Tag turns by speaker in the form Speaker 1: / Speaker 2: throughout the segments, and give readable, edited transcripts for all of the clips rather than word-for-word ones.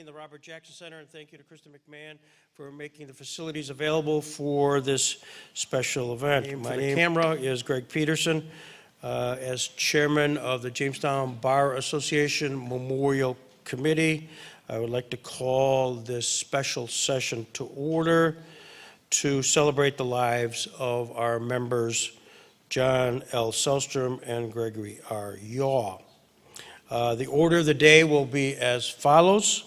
Speaker 1: the Robert Jackson Center, and thank you to Kristen McMahon for making the facilities available for this special event. My name camera is Greg Peterson. As chairman of the Jamestown Bar Association Memorial Committee, I would like to call this special session to order to celebrate the lives of our members, John L. Sellstrom and Gregory R. Yaw. The order of the day will be as follows.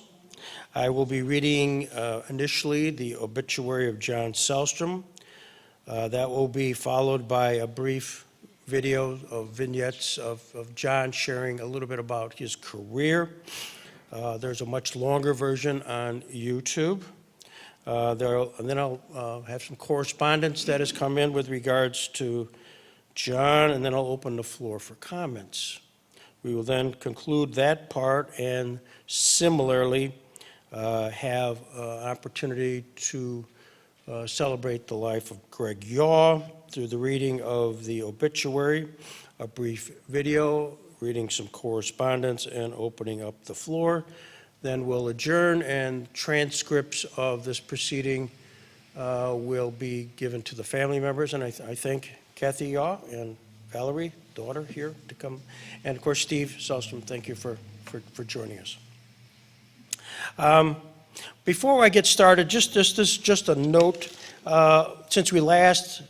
Speaker 1: I will be reading initially the obituary of John Sellstrom. That will be followed by a brief video of vignettes of John sharing a little bit about his career. There's a much longer version on YouTube. And then I'll have some correspondence that has come in with regards to John, and then I'll open the floor for comments. We will then conclude that part and similarly have an opportunity to celebrate the life of Greg Yaw through the reading of the obituary, a brief video, reading some correspondence, and opening up the floor. Then we'll adjourn, and transcripts of this proceeding will be given to the family members. And I thank Kathy Yaw and Valerie, daughter, here to come. And of course, Steve Sellstrom, thank you for joining us. Before I get started, just a note. Since we last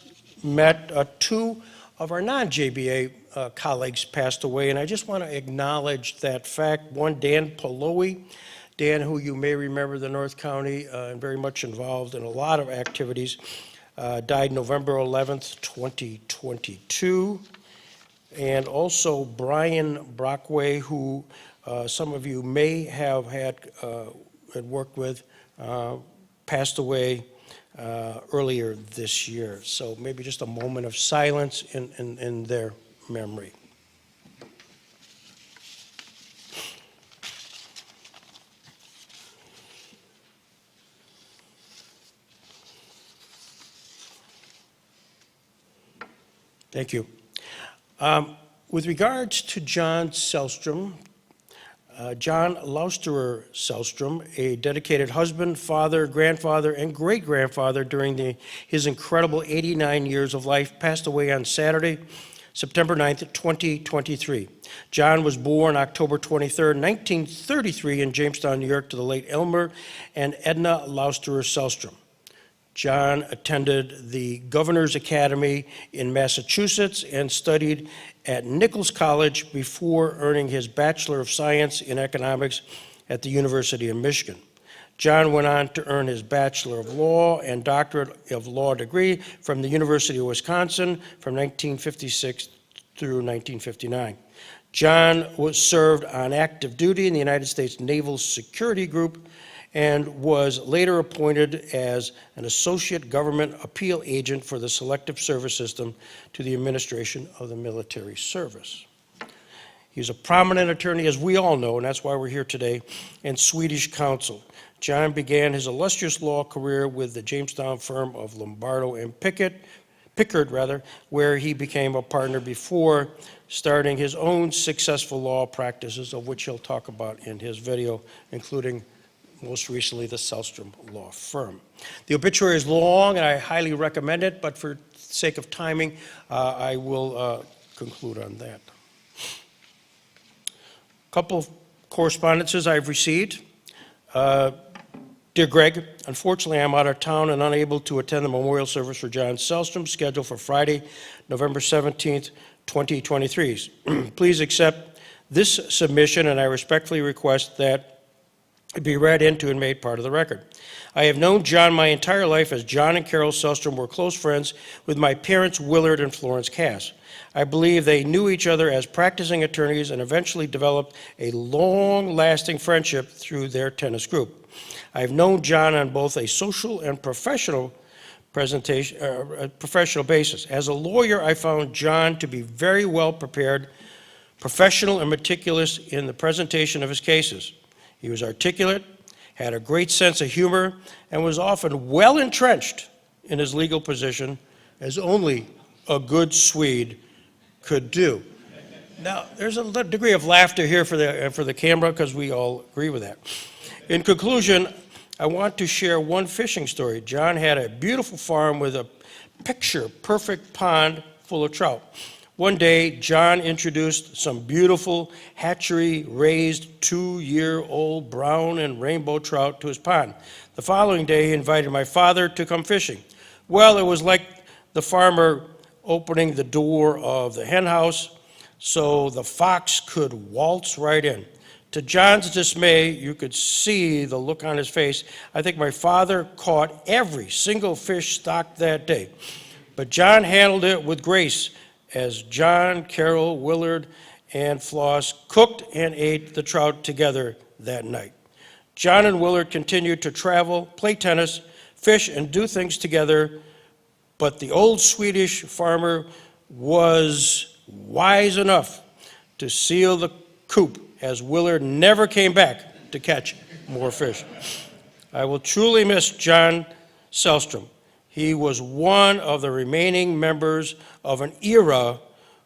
Speaker 1: met, two of our non-JBA colleagues passed away, and I just want to acknowledge that fact. One, Dan Polowy. Dan, who you may remember, the North County, and very much involved in a lot of activities, died November 11th, 2022. And also Brian Brockway, who some of you may have had worked with, passed away earlier this year. So maybe just a moment of silence in their memory. Thank you. With regards to John Sellstrom, John Lausterer Sellstrom, a dedicated husband, father, grandfather, and great-grandfather during his incredible 89 years of life, passed away on Saturday, September 9th, 2023. John was born October 23rd, 1933 in Jamestown, New York, to the late Elmer and Edna Lausterer Sellstrom. John attended the Governor's Academy in Massachusetts and studied at Nichols College before earning his Bachelor of Science in Economics at the University of Michigan. John went on to earn his Bachelor of Law and Doctorate of Law degree from the University of Wisconsin from 1956 through 1959. John served on active duty in the United States Naval Security Group and was later appointed as an associate government appeal agent for the Selective Service System to the Administration of the Military Service. He's a prominent attorney, as we all know, and that's why we're here today, and Swedish counsel. John began his illustrious law career with the Jamestown firm of Lombardo and Pickard, where he became a partner before starting his own successful law practices, of which he'll talk about in his video, including most recently the Sellstrom Law Firm. The obituary is long, and I highly recommend it, but for sake of timing, I will conclude on that. A couple of correspondences I've received. Dear Greg, unfortunately I'm out of town and unable to attend the memorial service for John Sellstrom, scheduled for Friday, November 17th, 2023. Please accept this submission, and I respectfully request that it be read into and made part of the record. I have known John my entire life, as John and Carol Sellstrom were close friends with my parents, Willard and Florence Cass. I believe they knew each other as practicing attorneys and eventually developed a long-lasting friendship through their tennis group. I have known John on both a social and professional basis. As a lawyer, I found John to be very well prepared, professional, and meticulous in the presentation of his cases. He was articulate, had a great sense of humor, and was often well entrenched in his legal position, as only a good Swede could do. Now, there's a degree of laughter here for the camera because we all agree with that. In conclusion, I want to share one fishing story. John had a beautiful farm with a picture-perfect pond full of trout. One day, John introduced some beautiful hatchery-raised 2-year-old brown and rainbow trout to his pond. The following day, he invited my father to come fishing. Well, it was like the farmer opening the door of the hen house so the fox could waltz right in. To John's dismay, you could see the look on his face. I think my father caught every single fish stocked that day. But John handled it with grace as John, Carol, Willard, and Floss cooked and ate the trout together that night. John and Willard continued to travel, play tennis, fish, and do things together, but the old Swedish farmer was wise enough to seal the coop as Willard never came back to catch more fish. I will truly miss John Sellstrom. He was one of the remaining members of an era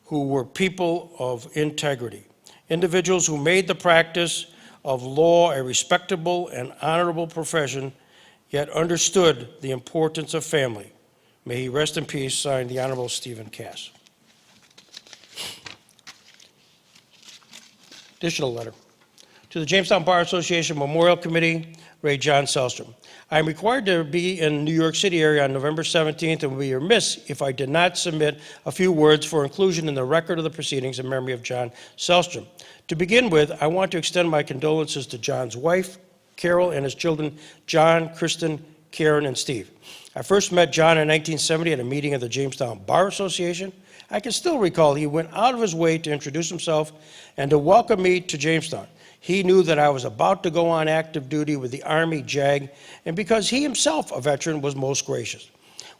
Speaker 1: who were people of integrity, individuals who made the practice of law a respectable and honorable profession, yet understood the importance of family. May he rest in peace, signed the Honorable Stephen Cass. Additional letter. To the Jamestown Bar Association Memorial Committee, Ray John Sellstrom. I am required to be in the New York City area on November 17th and would be remiss if I did not submit a few words for inclusion in the record of the proceedings in memory of John Sellstrom. To begin with, I want to extend my condolences to John's wife, Carol, and his children, John, Kristen, Karen, and Steve. I first met John in 1970 at a meeting of the Jamestown Bar Association. I can still recall he went out of his way to introduce himself and to welcome me to Jamestown. He knew that I was about to go on active duty with the Army JAG, and because he himself, a veteran, was most gracious.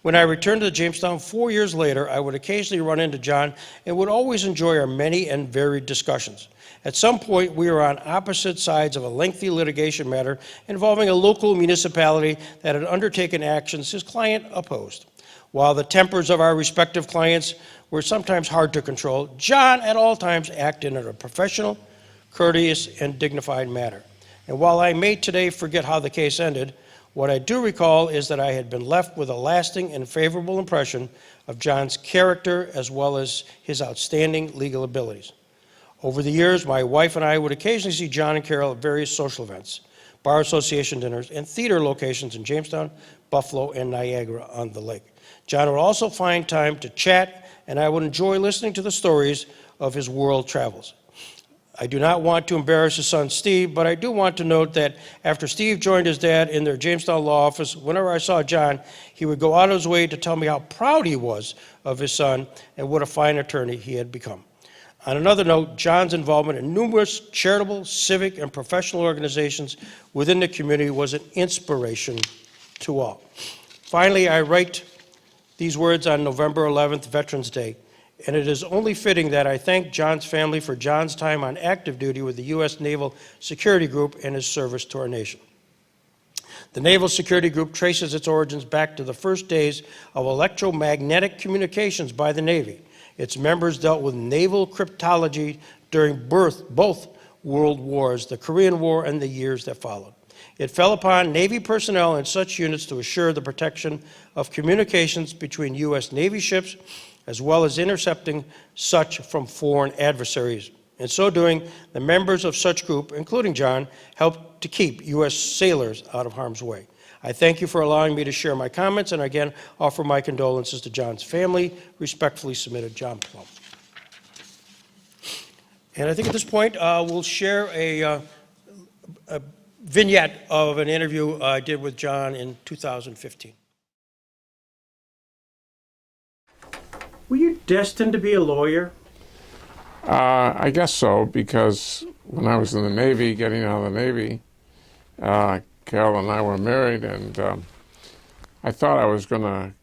Speaker 1: When I returned to Jamestown 4 years later, I would occasionally run into John and would always enjoy our many and varied discussions. At some point, we were on opposite sides of a lengthy litigation matter involving a local municipality that had undertaken actions his client opposed. While the tempers of our respective clients were sometimes hard to control, John at all times acted in a professional, courteous, and dignified manner. And while I may today forget how the case ended, what I do recall is that I had been left with a lasting and favorable impression of John's character as well as his outstanding legal abilities. Over the years, my wife and I would occasionally see John and Carol at various social events, bar association dinners, and theater locations in Jamestown, Buffalo, and Niagara-on-the-Lake. John would also find time to chat, and I would enjoy listening to the stories of his world travels. I do not want to embarrass his son, Steve, but I do want to note that after Steve joined his dad in their Jamestown law office, whenever I saw John, he would go out of his way to tell me how proud he was of his son and what a fine attorney he had become. On another note, John's involvement in numerous charitable, civic, and professional organizations within the community was an inspiration to all. Finally, I write these words on November 11th, Veterans Day, and it is only fitting that I thank John's family for John's time on active duty with the U.S. Naval Security Group and his service to our nation. The Naval Security Group traces its origins back to the first days of electromagnetic communications by the Navy. Its members dealt with naval cryptology during both World Wars, the Korean War and the years that followed. It fell upon Navy personnel and such units to assure the protection of communications between U.S. Navy ships, as well as intercepting such from foreign adversaries. In so doing, the members of such group, including John, helped to keep U.S. sailors out of harm's way. I thank you for allowing me to share my comments and again offer my condolences to John's family. Respectfully submitted, John Plum. And I think at this point we'll share a vignette of an interview I did with John in 2015. Were you destined to be a lawyer?
Speaker 2: I guess so, because when I was in the Navy, getting out of the Navy, Carol and I were married, and I thought I was going to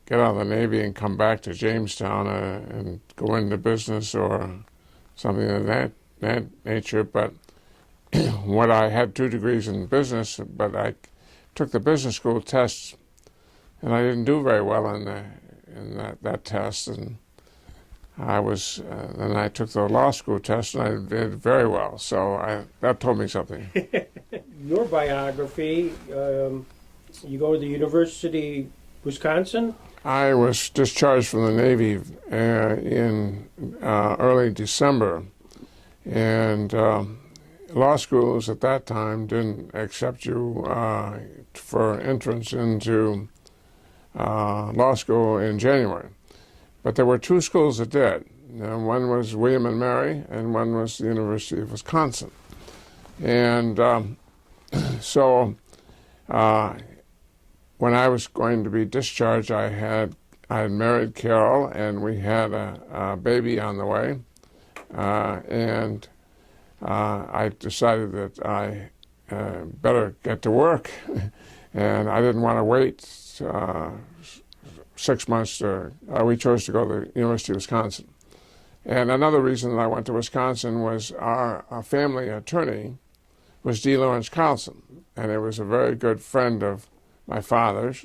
Speaker 2: get out of the Navy and come back to Jamestown and go into business or something of that nature. But what I had 2 degrees in business, but I took the business school tests, and I didn't do very well in that test, and then I took the law school test and I did very well. So that told me something.
Speaker 1: Your biography, you go to the University Wisconsin?
Speaker 2: I was discharged from the Navy in early December, and law schools at that time didn't accept you for entrance into law school in January. But there were two schools that did. One was William and Mary, and one was the University of Wisconsin. And so when I was going to be discharged, I had married Carol, and we had a baby on the way. And I decided that I better get to work, and I didn't want to wait 6 months. We chose to go to the University of Wisconsin. And another reason that I went to Wisconsin was our family attorney was D. Lawrence Carlson, and it was a very good friend of my father's.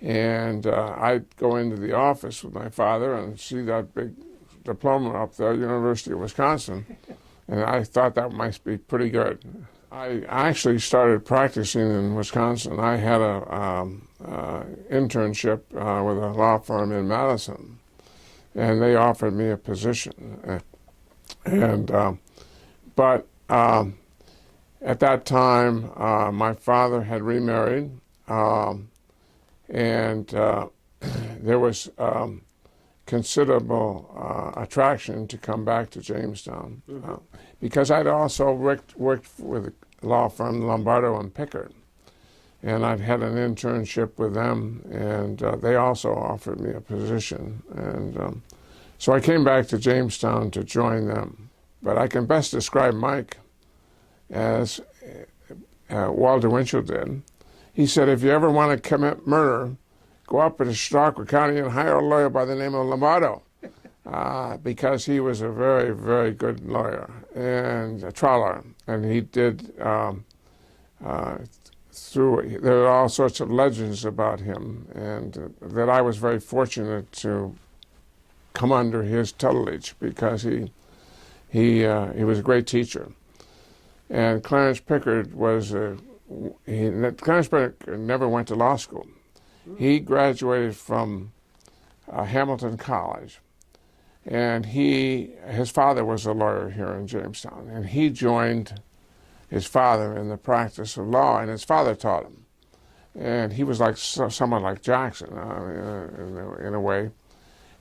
Speaker 2: And I'd go into the office with my father and see that big diploma up there, University of Wisconsin, and I thought that must be pretty good. I actually started practicing in Wisconsin. I had a internship with a law firm in Madison, and they offered me a position. But at that time, my father had remarried, and there was considerable attraction to come back to Jamestown, because I'd also worked with a law firm, Lombardo and Pickard, and I'd had an internship with them, and they also offered me a position, and so I came back to Jamestown to join them. But I can best describe Mike as Walter Winchell did. He said, if you ever want to commit murder, go up to Chautauqua County and hire a lawyer by the name of Lombardo, because he was a very, very good lawyer and a trial lawyer. And he did, there are all sorts of legends about him, and that I was very fortunate to come under his tutelage, because he was a great teacher. And Clarence Pickard was Clarence Pickard never went to law school. He graduated from Hamilton College, and his father was a lawyer here in Jamestown, and he joined his father in the practice of law, and his father taught him. And he was like someone like Jackson in a way,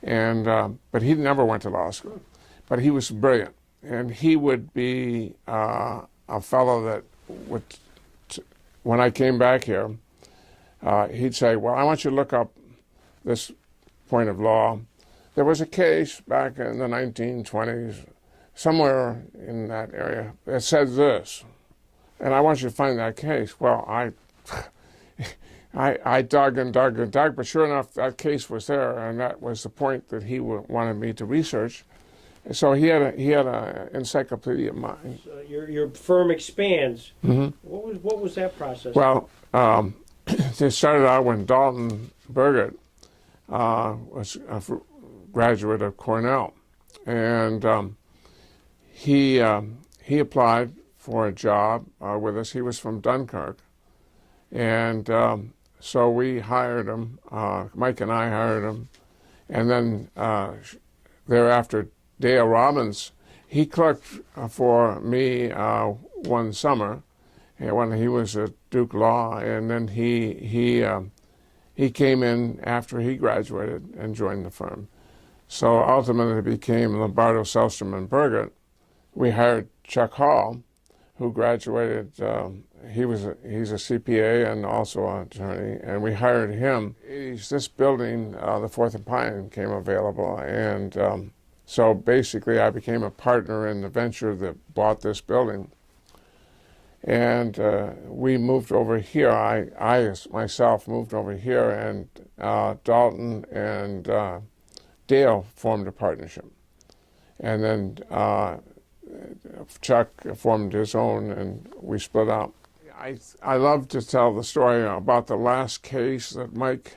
Speaker 2: and but he never went to law school. But he was brilliant, and he would be a fellow that would, when I came back here, he'd say, well, I want you to look up this point of law. There was a case back in the 1920s, somewhere in that area, that said this, and I want you to find that case. Well, I dug and dug and dug, but sure enough, that case was there, and that was the point that he wanted me to research. So he had an encyclopedia mind.
Speaker 1: So your firm expands.
Speaker 2: Mm-hmm.
Speaker 1: What was that process?
Speaker 2: Well, it started out when Dalton Burgett was a graduate of Cornell, and he applied for a job with us. He was from Dunkirk, and so we hired him. Mike and I hired him, and then thereafter, Dale Robbins, he clerked for me one summer when he was at Duke Law, and then he came in after he graduated and joined the firm. So ultimately it became Lombardo, Sellstrom, and Burgett. We hired Chuck Hall, who graduated. He's a CPA and also an attorney, and we hired him. This building, the Fourth and Pine, came available, and so basically I became a partner in the venture that bought this building. And we moved over here. I myself moved over here, and Dalton and Dale formed a partnership. And then Chuck formed his own, and we split out. I love to tell the story about the last case that Mike,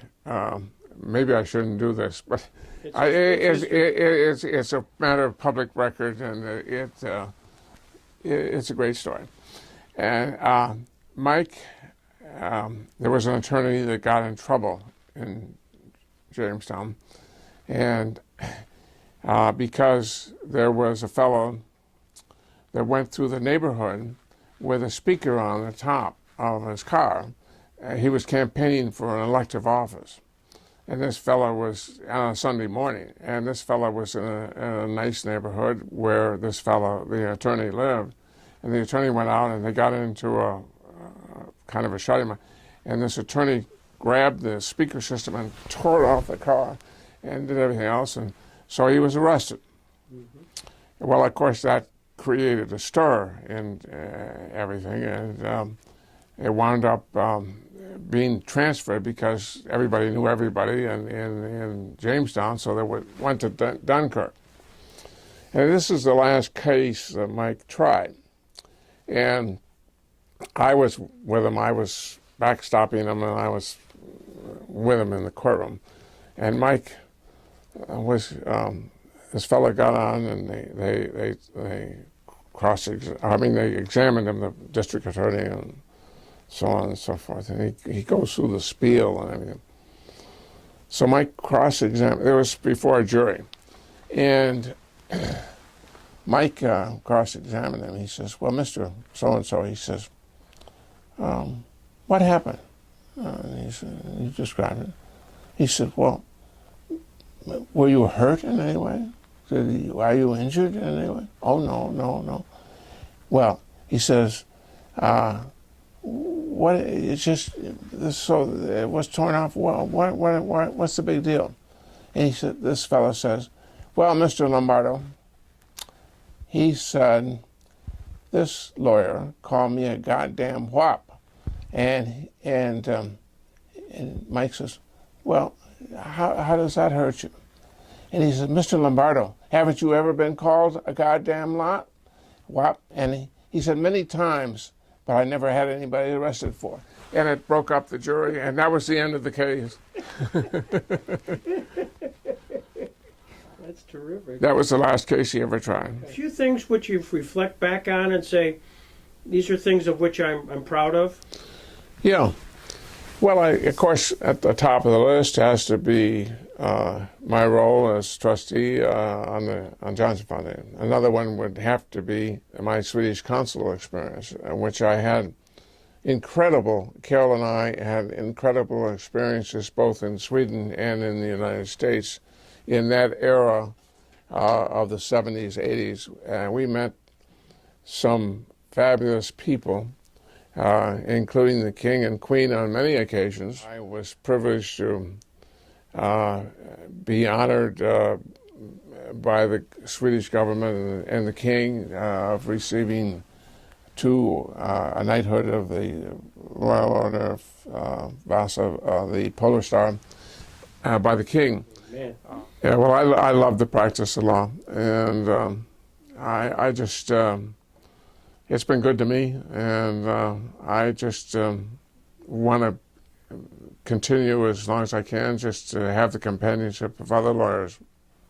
Speaker 2: maybe I shouldn't do this, but It's a matter of public record, and it's a great story. And Mike, there was an attorney that got in trouble in Jamestown, and because there was a fellow that went through the neighborhood with a speaker on the top of his car. He was campaigning for an elective office. And this fellow was on a Sunday morning, and this fellow was in a nice neighborhood where this fellow, the attorney, lived. And the attorney went out, and they got into a kind of a shutting, and this attorney grabbed the speaker system and tore it off the car and did everything else, and so he was arrested. Mm-hmm. Well, of course, that created a stir in everything, and it wound up being transferred because everybody knew everybody in Jamestown, so they went to Dunkirk. And this is the last case that Mike tried. And I was with him. I was backstopping him, and I was with him in the courtroom. And Mike was, this fellow got on, and they examined him, the district attorney, and so on and so forth. And he goes through the spiel and everything. So Mike cross-examined. It was before a jury. And Mike cross-examined him. He says, well, Mr. So-and-so, he says, what happened? And he described it. He said, well, were you hurt in any way? Are you injured in any way? Oh, no. Well, he says, what? It's just so it was torn off. Well, what's the big deal? And he said, this fellow says, well, Mr. Lombardo, he said, this lawyer called me a goddamn whop, and Mike says, well, how does that hurt you? And he said, Mr. Lombardo, haven't you ever been called a goddamn whop? And he said, many times, but I never had anybody arrested for. And it broke up the jury, and that was the end of the case.
Speaker 1: That's terrific.
Speaker 2: That was the last case he ever tried.
Speaker 1: A few things which you reflect back on and say, these are things of which I'm proud of?
Speaker 2: Yeah. Well, of course, at the top of the list has to be my role as trustee on Johnson Foundation. Another one would have to be my Swedish consular experience, which I had Carol and I had incredible experiences both in Sweden and in the United States in that era of the 70s, 80s. We met some fabulous people, including the King and Queen on many occasions. I was privileged to be honored by the Swedish government and the King of receiving a knighthood of the Royal Order of Vasa, the Polar Star, by the King.
Speaker 1: Man.
Speaker 2: Yeah, well, I love the practice of law, and I just, it's been good to me, and I just want to continue as long as I can, just to have the companionship of other lawyers.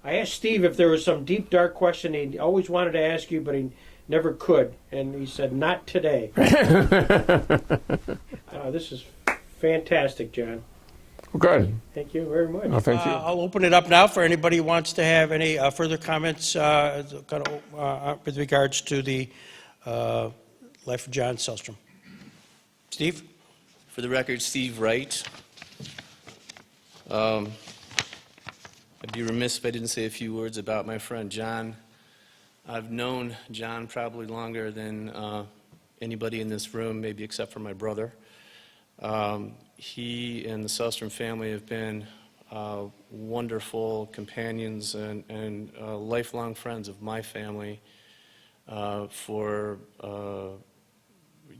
Speaker 1: I asked Steve if there was some deep, dark question he always wanted to ask you, but he never could, and he said, not today. This is fantastic, John.
Speaker 2: Good.
Speaker 1: Thank you very much.
Speaker 2: Well, thank you.
Speaker 1: I'll open it up now for anybody who wants to have any further comments with regards to the life of John Sellstrom. Steve?
Speaker 3: For the record, Steve Wright. I'd be remiss if I didn't say a few words about my friend John. I've known John probably longer than anybody in this room, maybe except for my brother. He and the Sellstrom family have been wonderful companions and lifelong friends of my family for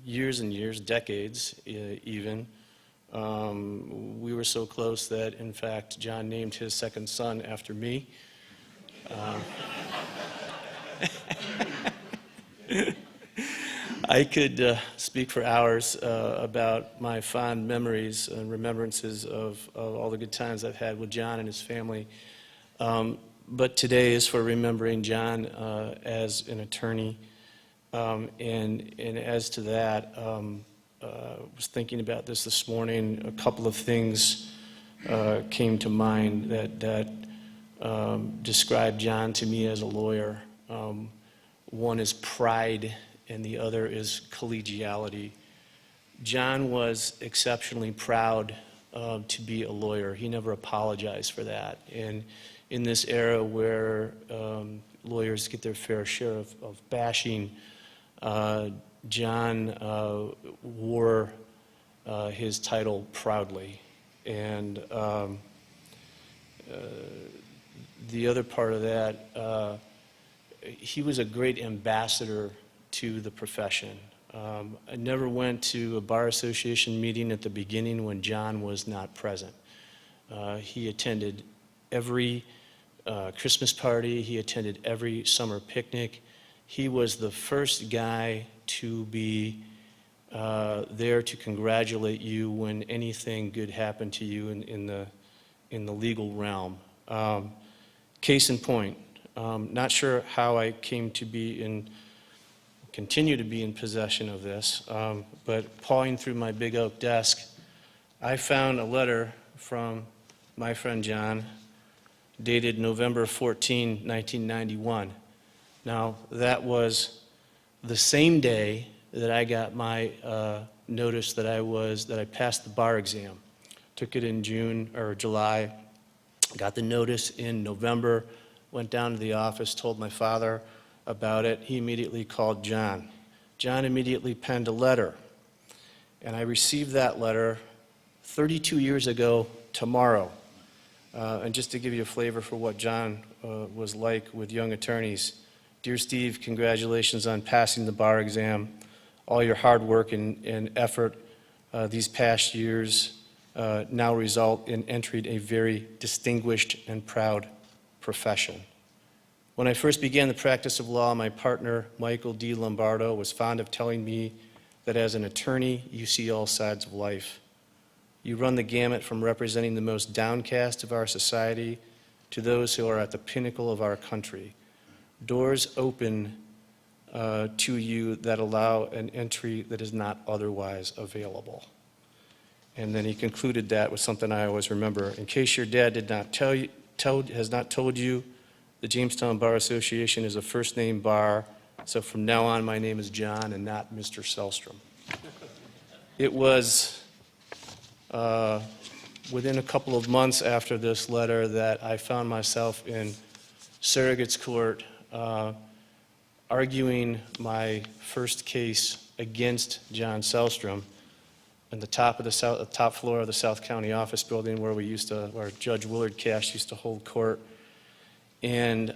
Speaker 3: years and years, decades even. We were so close that, in fact, John named his second son after me. I could speak for hours about my fond memories and remembrances of all the good times I've had with John and his family. But today is for remembering John as an attorney. And as to that, was thinking about this morning. A couple of things came to mind that describe John to me as a lawyer. One is pride, and the other is collegiality. John was exceptionally proud to be a lawyer. He never apologized for that. And in this era where lawyers get their fair share of bashing, John wore his title proudly. And the other part of that, he was a great ambassador to the profession. I never went to a bar association meeting at the beginning when John was not present. He attended every Christmas party. He attended every summer picnic. He was the first guy to be there to congratulate you when anything good happened to you in the legal realm. Case in point, not sure how I came to be continue to be in possession of this, but pawing through my big oak desk, I found a letter from my friend John, dated November 14, 1991. Now, that was the same day that I got my notice that I passed the bar exam. Took it in June or July, got the notice in November, went down to the office, told my father about it. He immediately called John. John immediately penned a letter, and I received that letter 32 years ago tomorrow. And just to give you a flavor for what John was like with young attorneys, dear Steve, congratulations on passing the bar exam. All your hard work and effort these past years now result in entering a very distinguished and proud profession. When I first began the practice of law, my partner, Michael D. Lombardo, was fond of telling me that as an attorney, you see all sides of life. You run the gamut from representing the most downcast of our society to those who are at the pinnacle of our country. Doors open to you that allow an entry that is not otherwise available. And then he concluded that with something I always remember. In case your dad did not has not told you, the Jamestown Bar Association is a first-name bar, so from now on my name is John and not Mr. Sellstrom. It was within a couple of months after this letter that I found myself in surrogate's court arguing my first case against John Sellstrom on the top floor of the South County office building where Judge Willard Cash used to hold court. And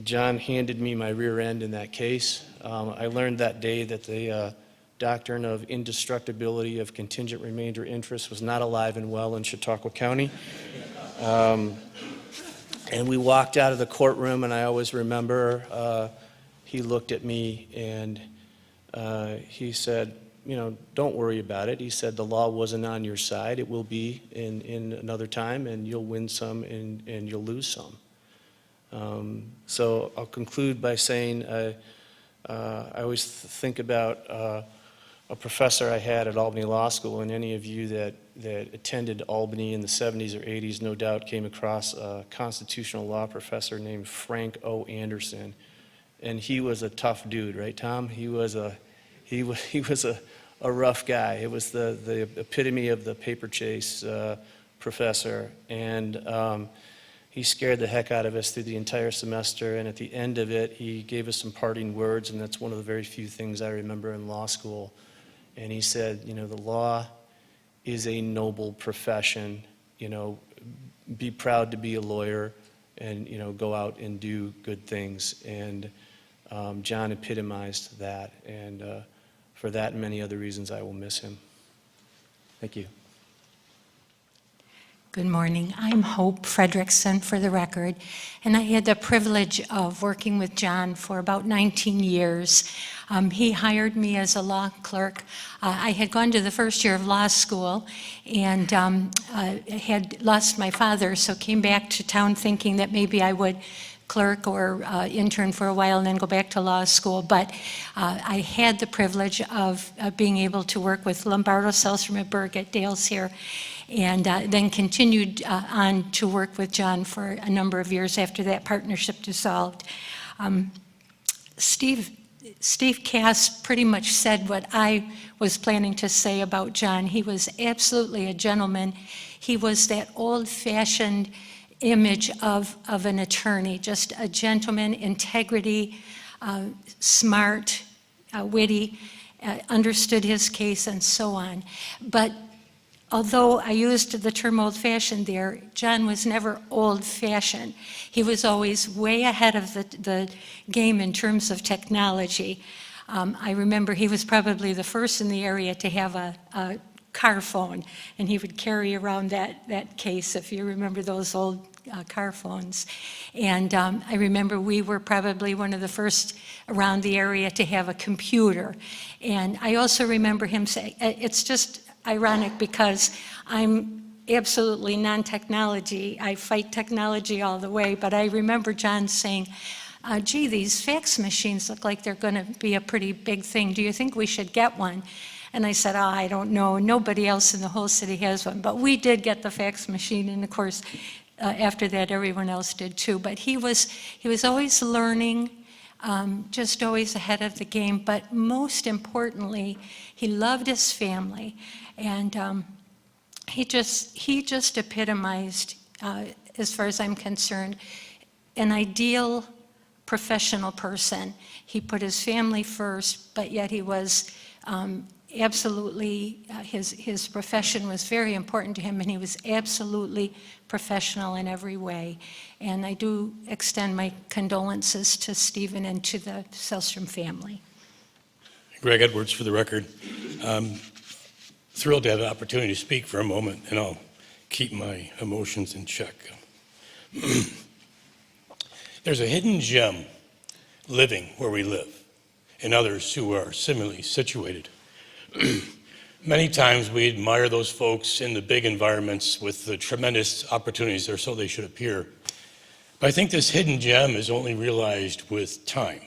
Speaker 3: John handed me my rear end in that case. I learned that day that the doctrine of indestructibility of contingent remainder interest was not alive and well in Chautauqua County. And we walked out of the courtroom, and I always remember he looked at me and he said, don't worry about it. He said, the law wasn't on your side. It will be in another time, and you'll win some and you'll lose some. So I'll conclude by saying I always think about a professor I had at Albany Law School, and any of you that attended Albany in the 70s or 80s no doubt came across a constitutional law professor named Frank O. Anderson. And he was a tough dude, right, Tom? He was a rough guy. It was the epitome of the paper chase professor. And he scared the heck out of us through the entire semester. And at the end of it, he gave us some parting words, and that's one of the very few things I remember in law school. And he said, the law is a noble profession. Be proud to be a lawyer and, go out and do good things. And John epitomized that. And for that and many other reasons, I will miss him. Thank you.
Speaker 4: Good morning. I'm Hope Fredrickson, for the record, and I had the privilege of working with John for about 19 years. He hired me as a law clerk. I had gone to the first year of law school and had lost my father, so came back to town thinking that maybe I would clerk or intern for a while and then go back to law school. But I had the privilege of being able to work with Lombardo, Sellstrom, and Berg at Dales here, and then continued on to work with John for a number of years after that partnership dissolved. Steve Cass pretty much said what I was planning to say about John. He was absolutely a gentleman. He was that old-fashioned image of an attorney, just a gentleman, integrity, smart, witty, understood his case, and so on. But although I used the term old-fashioned there, John was never old-fashioned. He was always way ahead of the game in terms of technology. I remember he was probably the first in the area to have a car phone, and he would carry around that case, if you remember those old car phones. And I remember we were probably one of the first around the area to have a computer. And I also remember him saying, it's just ironic because I'm absolutely non-technology. I fight technology all the way, but I remember John saying, gee, these fax machines look like they're going to be a pretty big thing. Do you think we should get one? And I said, I don't know. Nobody else in the whole city has one. But we did get the fax machine, and of course, after that, everyone else did too. But he was always learning, just always ahead of the game. But most importantly, he loved his family, and he just epitomized, as far as I'm concerned, an ideal professional person. He put his family first, but yet he was absolutely, his profession was very important to him, and he was absolutely professional in every way. And I do extend my condolences to Stephen and to the Sellstrom family.
Speaker 5: Greg Edwards, for the record. Thrilled to have the opportunity to speak for a moment, and I'll keep my emotions in check. There's a hidden gem living where we live, and others who are similarly situated. Many times we admire those folks in the big environments with the tremendous opportunities, or so they should appear. But I think this hidden gem is only realized with time.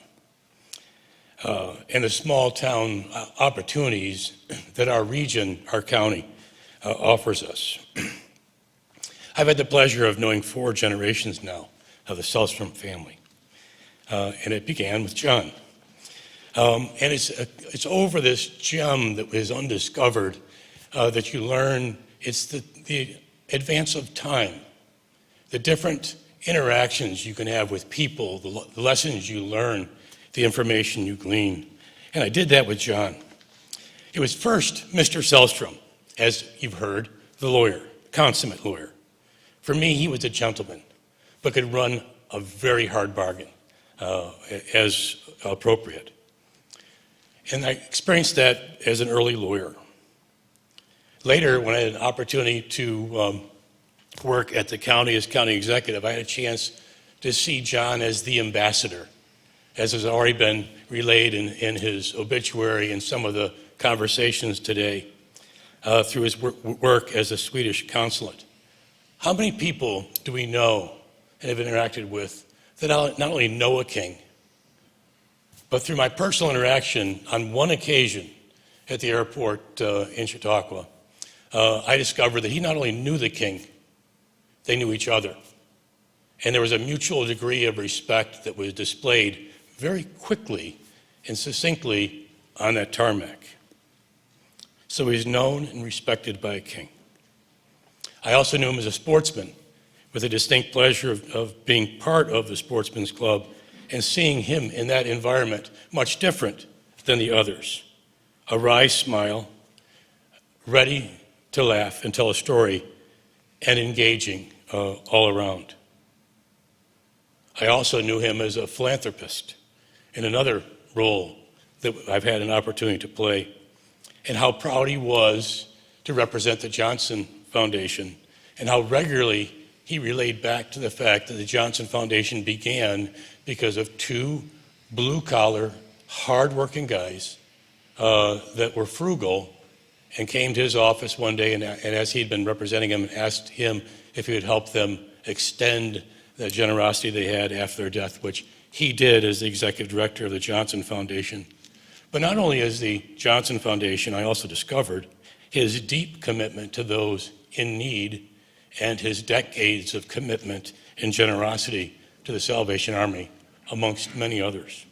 Speaker 5: And the small town opportunities that our region, our county, offers us. I've had the pleasure of knowing 4 generations now of the Sellstrom family. And it began with John. And it's over this gem that is undiscovered that you learn it's the advance of time, the different interactions you can have with people, the lessons you learn, the information you glean. And I did that with John. It was first Mr. Sellstrom, as you've heard, the lawyer, consummate lawyer. For me, he was a gentleman, but could run a very hard bargain as appropriate. And I experienced that as an early lawyer. Later, when I had an opportunity to work at the county as county executive, I had a chance to see John as the ambassador, as has already been relayed in his obituary and some of the conversations today, through his work as a Swedish consulate. How many people do we know and have interacted with that not only know a king, but through my personal interaction on one occasion at the airport in Chautauqua, I discovered that he not only knew the king, they knew each other. And there was a mutual degree of respect that was displayed very quickly and succinctly on that tarmac. So he's known and respected by a king. I also knew him as a sportsman, with a distinct pleasure of being part of the Sportsman's Club and seeing him in that environment, much different than the others. A wry smile, ready to laugh and tell a story, and engaging all around. I also knew him as a philanthropist in another role that I've had an opportunity to play, and how proud he was to represent the Johnson Foundation and how regularly he relayed back to the fact that the Johnson Foundation began because of two blue-collar, hard-working guys that were frugal and came to his office one day and as he'd been representing him, asked him if he would help them extend the generosity they had after their death, which he did as the executive director of the Johnson Foundation. But not only as the Johnson Foundation, I also discovered his deep commitment to those in need and his decades of commitment and generosity to the Salvation Army, amongst many others.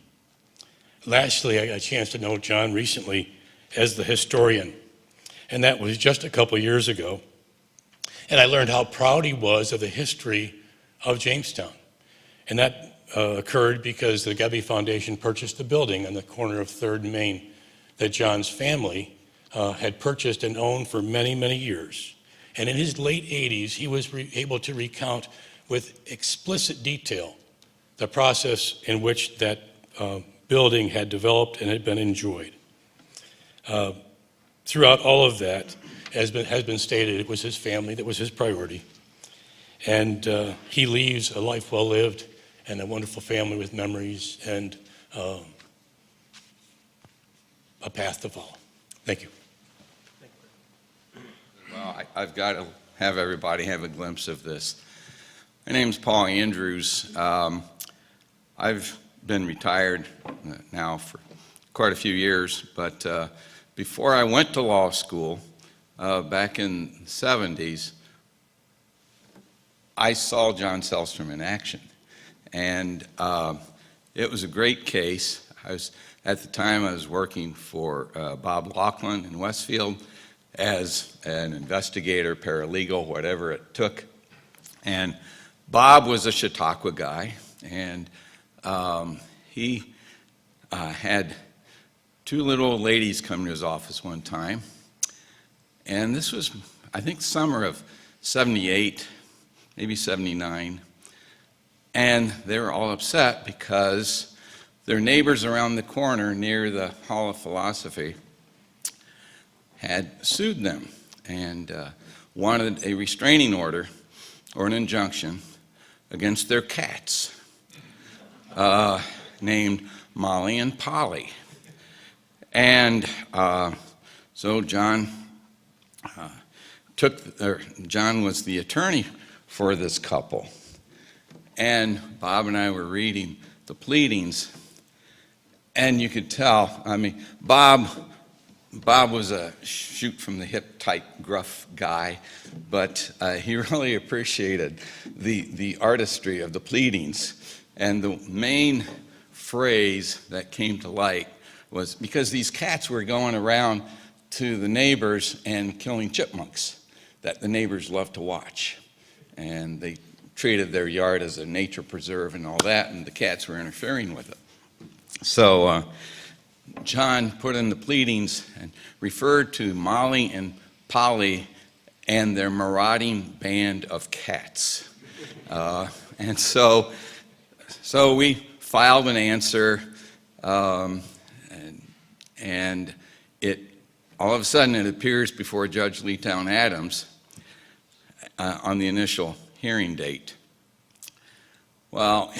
Speaker 5: Lastly, I got a chance to know John recently as the historian, and that was just a couple years ago. And I learned how proud he was of the history of Jamestown. And that occurred because the Gebbe Foundation purchased a building on the corner of 3rd and Main that John's family had purchased and owned for many, many years. And in his late 80s, he was able to recount with explicit detail the process in which that building had developed and had been enjoyed. Throughout all of that, has been stated, it was his family that was his priority. And he leaves a life well lived and a wonderful family with memories and a path to follow. Thank you.
Speaker 6: Well, I've got to have everybody have a glimpse of this. My name's Paul Andrews. I've been retired now for quite a few years, but before I went to law school, back in the 70s, I saw John Sellstrom in action. And it was a great case. At the time, I was working for Bob Laughlin in Westfield as an investigator, paralegal, whatever it took. And Bob was a Chautauqua guy, and he had two little old ladies come to his office one time. And this was, I think, summer of 78, maybe 79. And they were all upset because their neighbors around the corner near the Hall of Philosophy had sued them and wanted a restraining order or an injunction against their cats named Molly and Polly. And so John John was the attorney for this couple. And Bob and I were reading the pleadings, and you could tell, I mean, Bob was a shoot-from-the-hip type gruff guy, but he really appreciated the artistry of the pleadings. And the main phrase that came to light was because these cats were going around to the neighbors and killing chipmunks that the neighbors loved to watch. And they treated their yard as a nature preserve and all that, and the cats were interfering with it. So John put in the pleadings and referred to Molly and Polly and their marauding band of cats. And so we filed an answer, and it all of a sudden it appears before Judge Leetown Adams on the initial hearing date. Well,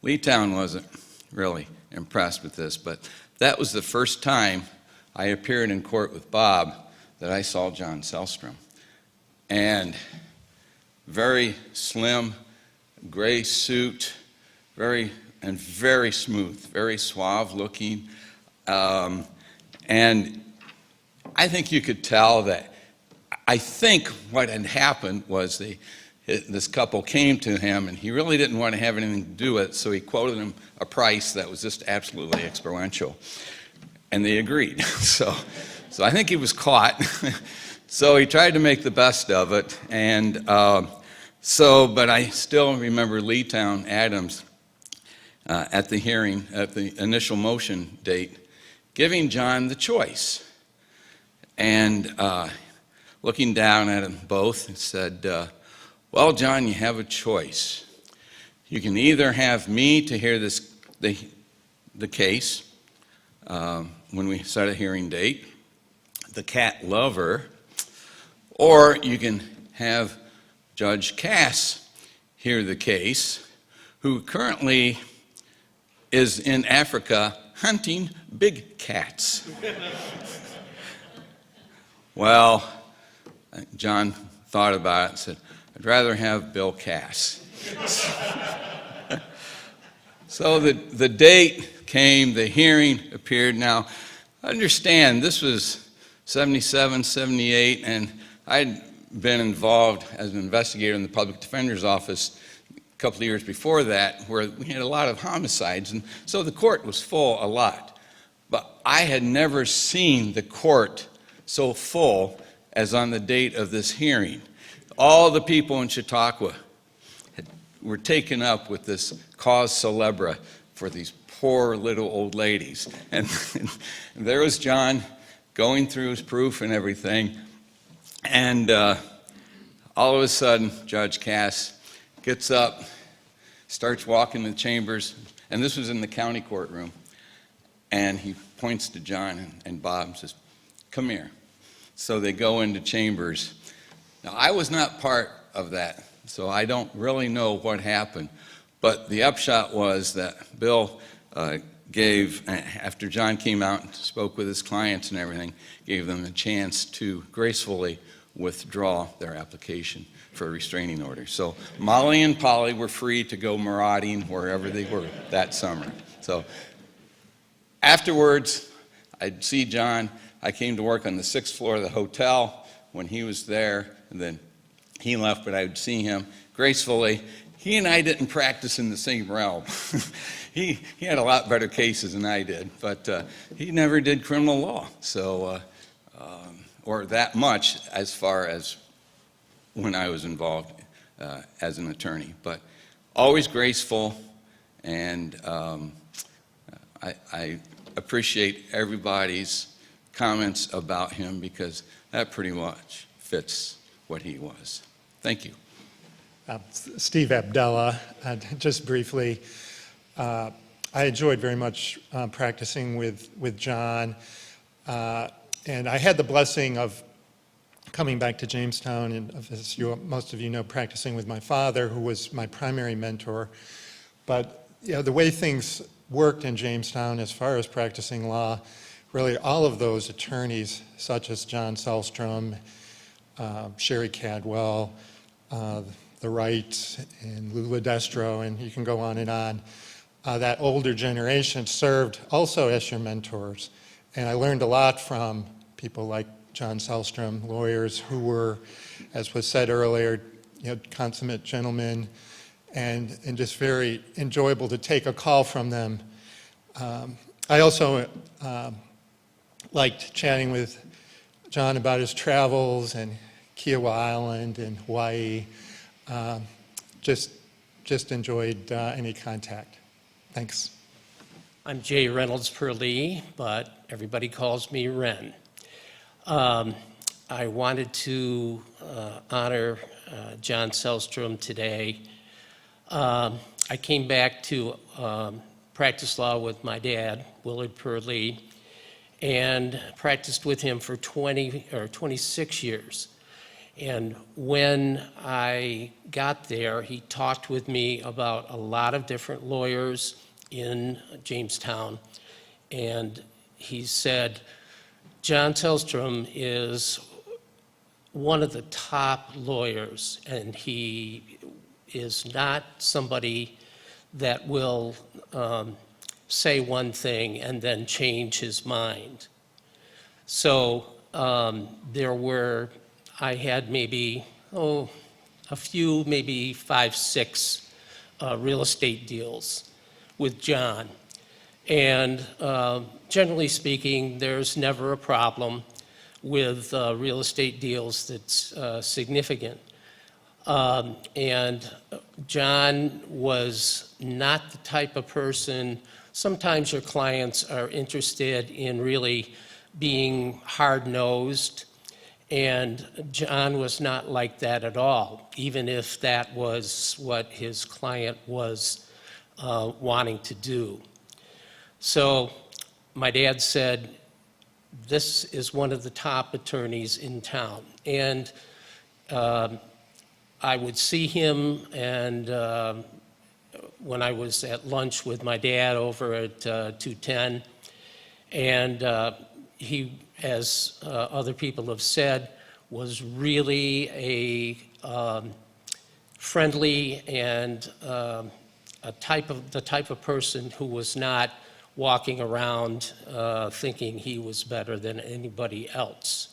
Speaker 6: Leetown wasn't really impressed with this, but that was the first time I appeared in court with Bob that I saw John Sellstrom. And very slim, gray suit, very smooth, very suave looking. And I think you could tell that, I think what had happened was this couple came to him and he really didn't want to have anything to do with it, so he quoted them a price that was just absolutely exponential. And they agreed. So I think he was caught. So he tried to make the best of it. And but I still remember Leetown Adams at the hearing, at the initial motion date, giving John the choice. And looking down at them both and said, well, John, you have a choice. You can either have me to hear the case when we set a hearing date, the cat lover, or you can have Judge Cass hear the case, who currently is in Africa hunting big cats. Well, John thought about it and said, I'd rather have Bill Cass. So the date came, the hearing appeared. Now, understand, this was 77, 78, and I'd been involved as an investigator in the public defender's office a couple of years before that, where we had a lot of homicides, and so the court was full a lot. But I had never seen the court so full as on the date of this hearing. All the people in Chautauqua were taken up with this cause célèbre for these poor little old ladies. And there was John going through his proof and everything, and all of a sudden, Judge Cass gets up, starts walking the chambers, and this was in the county courtroom, and he points to John and Bob and says, come here. So they go into chambers. Now, I was not part of that, so I don't really know what happened, but the upshot was that Bill gave, after John came out and spoke with his clients and everything, gave them a chance to gracefully withdraw their application for a restraining order. So Molly and Polly were free to go marauding wherever they were that summer. So afterwards, I'd see John. I came to work on the 6th floor of the hotel when he was there, and then he left, but I would see him gracefully. He and I didn't practice in the same realm. He had a lot better cases than I did, but he never did criminal law, so or that much as far as when I was involved as an attorney. But always graceful, and I appreciate everybody's comments about him, because that pretty much fits what he was. Thank you.
Speaker 7: Steve Abdallah, just briefly, I enjoyed very much practicing with John, and I had the blessing of coming back to Jamestown, and as most of you know, practicing with my father, who was my primary mentor. But the way things worked in Jamestown as far as practicing law, really all of those attorneys, such as John Sellstrom, Sherry Cadwell, the Wrights, and Lula Destro, and you can go on and on. That older generation served also as your mentors. And I learned a lot from people like John Sellstrom, lawyers who were, as was said earlier, consummate gentlemen, and just very enjoyable to take a call from them. I also liked chatting with John about his travels and Kiowa Island and Hawaii. Just enjoyed any contact. Thanks.
Speaker 8: I'm Jay Reynolds Perlee, but everybody calls me Ren. I wanted to honor John Sellstrom today. I came back to practice law with my dad, Willard Perlee, and practiced with him for 26 years. And when I got there, he talked with me about a lot of different lawyers in Jamestown, and he said, John Sellstrom is one of the top lawyers, and he is not somebody that will say one thing and then change his mind. So I had maybe, a few, maybe 5, 6 real estate deals with John. And generally speaking, there's never a problem with real estate deals that's significant. And John was not the type of person, sometimes your clients are interested in really being hard-nosed, and John was not like that at all, even if that was what his client was wanting to do. So my dad said, this is one of the top attorneys in town. And I would see him, and when I was at lunch with my dad over at 210, and he, as other people have said, was really a friendly and the type of person who was not walking around thinking he was better than anybody else.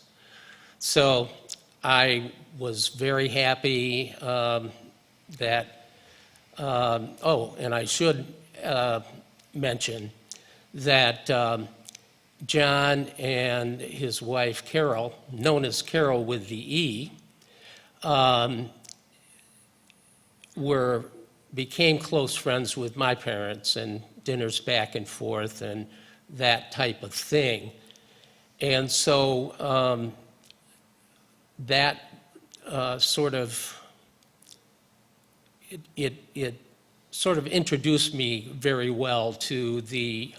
Speaker 8: So I was very happy that, oh, and I should mention that John and his wife Carol, known as Carol with the E, became close friends with my parents, and dinners back and forth and that type of thing. And so that sort of, it sort of introduced me very well to the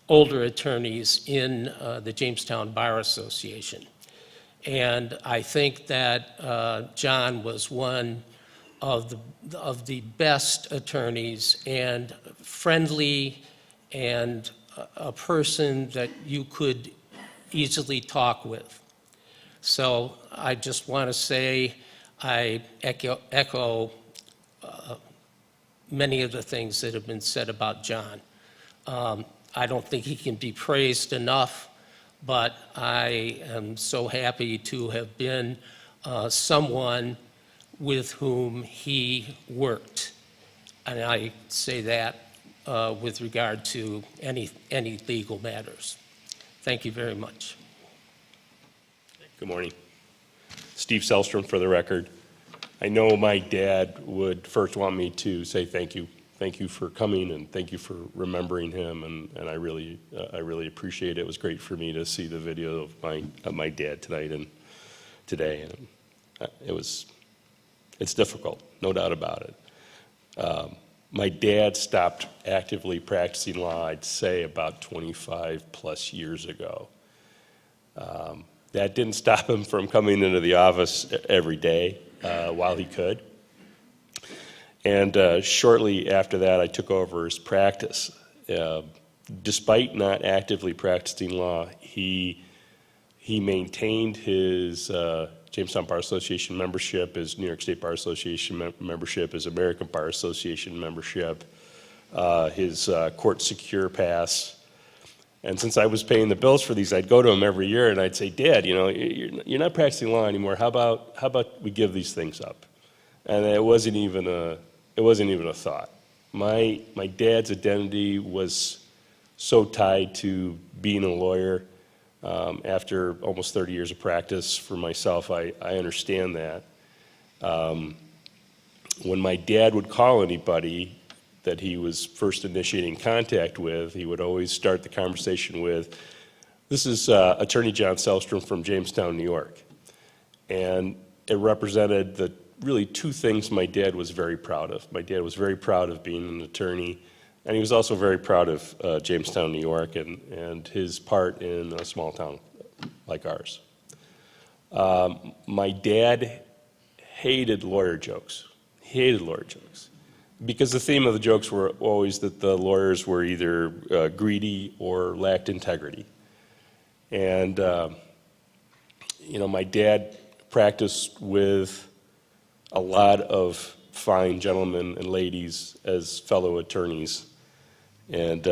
Speaker 8: older attorneys in the Jamestown Bar Association. And I think that John was one of the best attorneys, and friendly, and a person that you could easily talk with. So I just want to say I echo many of the things that have been said about John. I don't think he can be praised enough, but I am so happy to have been someone with whom he worked. And I say that with regard to any legal matters. Thank you very much.
Speaker 9: Good morning. Steve Sellstrom for the record. I know my dad would first want me to say thank you. Thank you for coming, and thank you for remembering him, and I really appreciate it. It was great for me to see the video of my dad tonight and today, and it's difficult, no doubt about it. My dad stopped actively practicing law, I'd say, about 25 plus years ago. That didn't stop him from coming into the office every day while he could. And shortly after that, I took over his practice. Despite not actively practicing law, he maintained his Jamestown Bar Association membership, his New York State Bar Association membership, his American Bar Association membership, his court secure pass. And since I was paying the bills for these, I'd go to him every year and I'd say, Dad, you know, you're not practicing law anymore. How about we give these things up? And it wasn't even a thought. My dad's identity was so tied to being a lawyer. After almost 30 years of practice for myself, I understand that. When my dad would call anybody that he was first initiating contact with, he would always start the conversation with, "This is Attorney John Sellstrom from Jamestown, New York." And it represented the really two things my dad was very proud of. My dad was very proud of being an attorney, and he was also very proud of Jamestown, New York, and his part in a small town like ours. My dad hated lawyer jokes. He hated lawyer jokes. Because the theme of the jokes were always that the lawyers were either greedy or lacked integrity. And, you know, my dad practiced with a lot of fine gentlemen and ladies as fellow attorneys. And,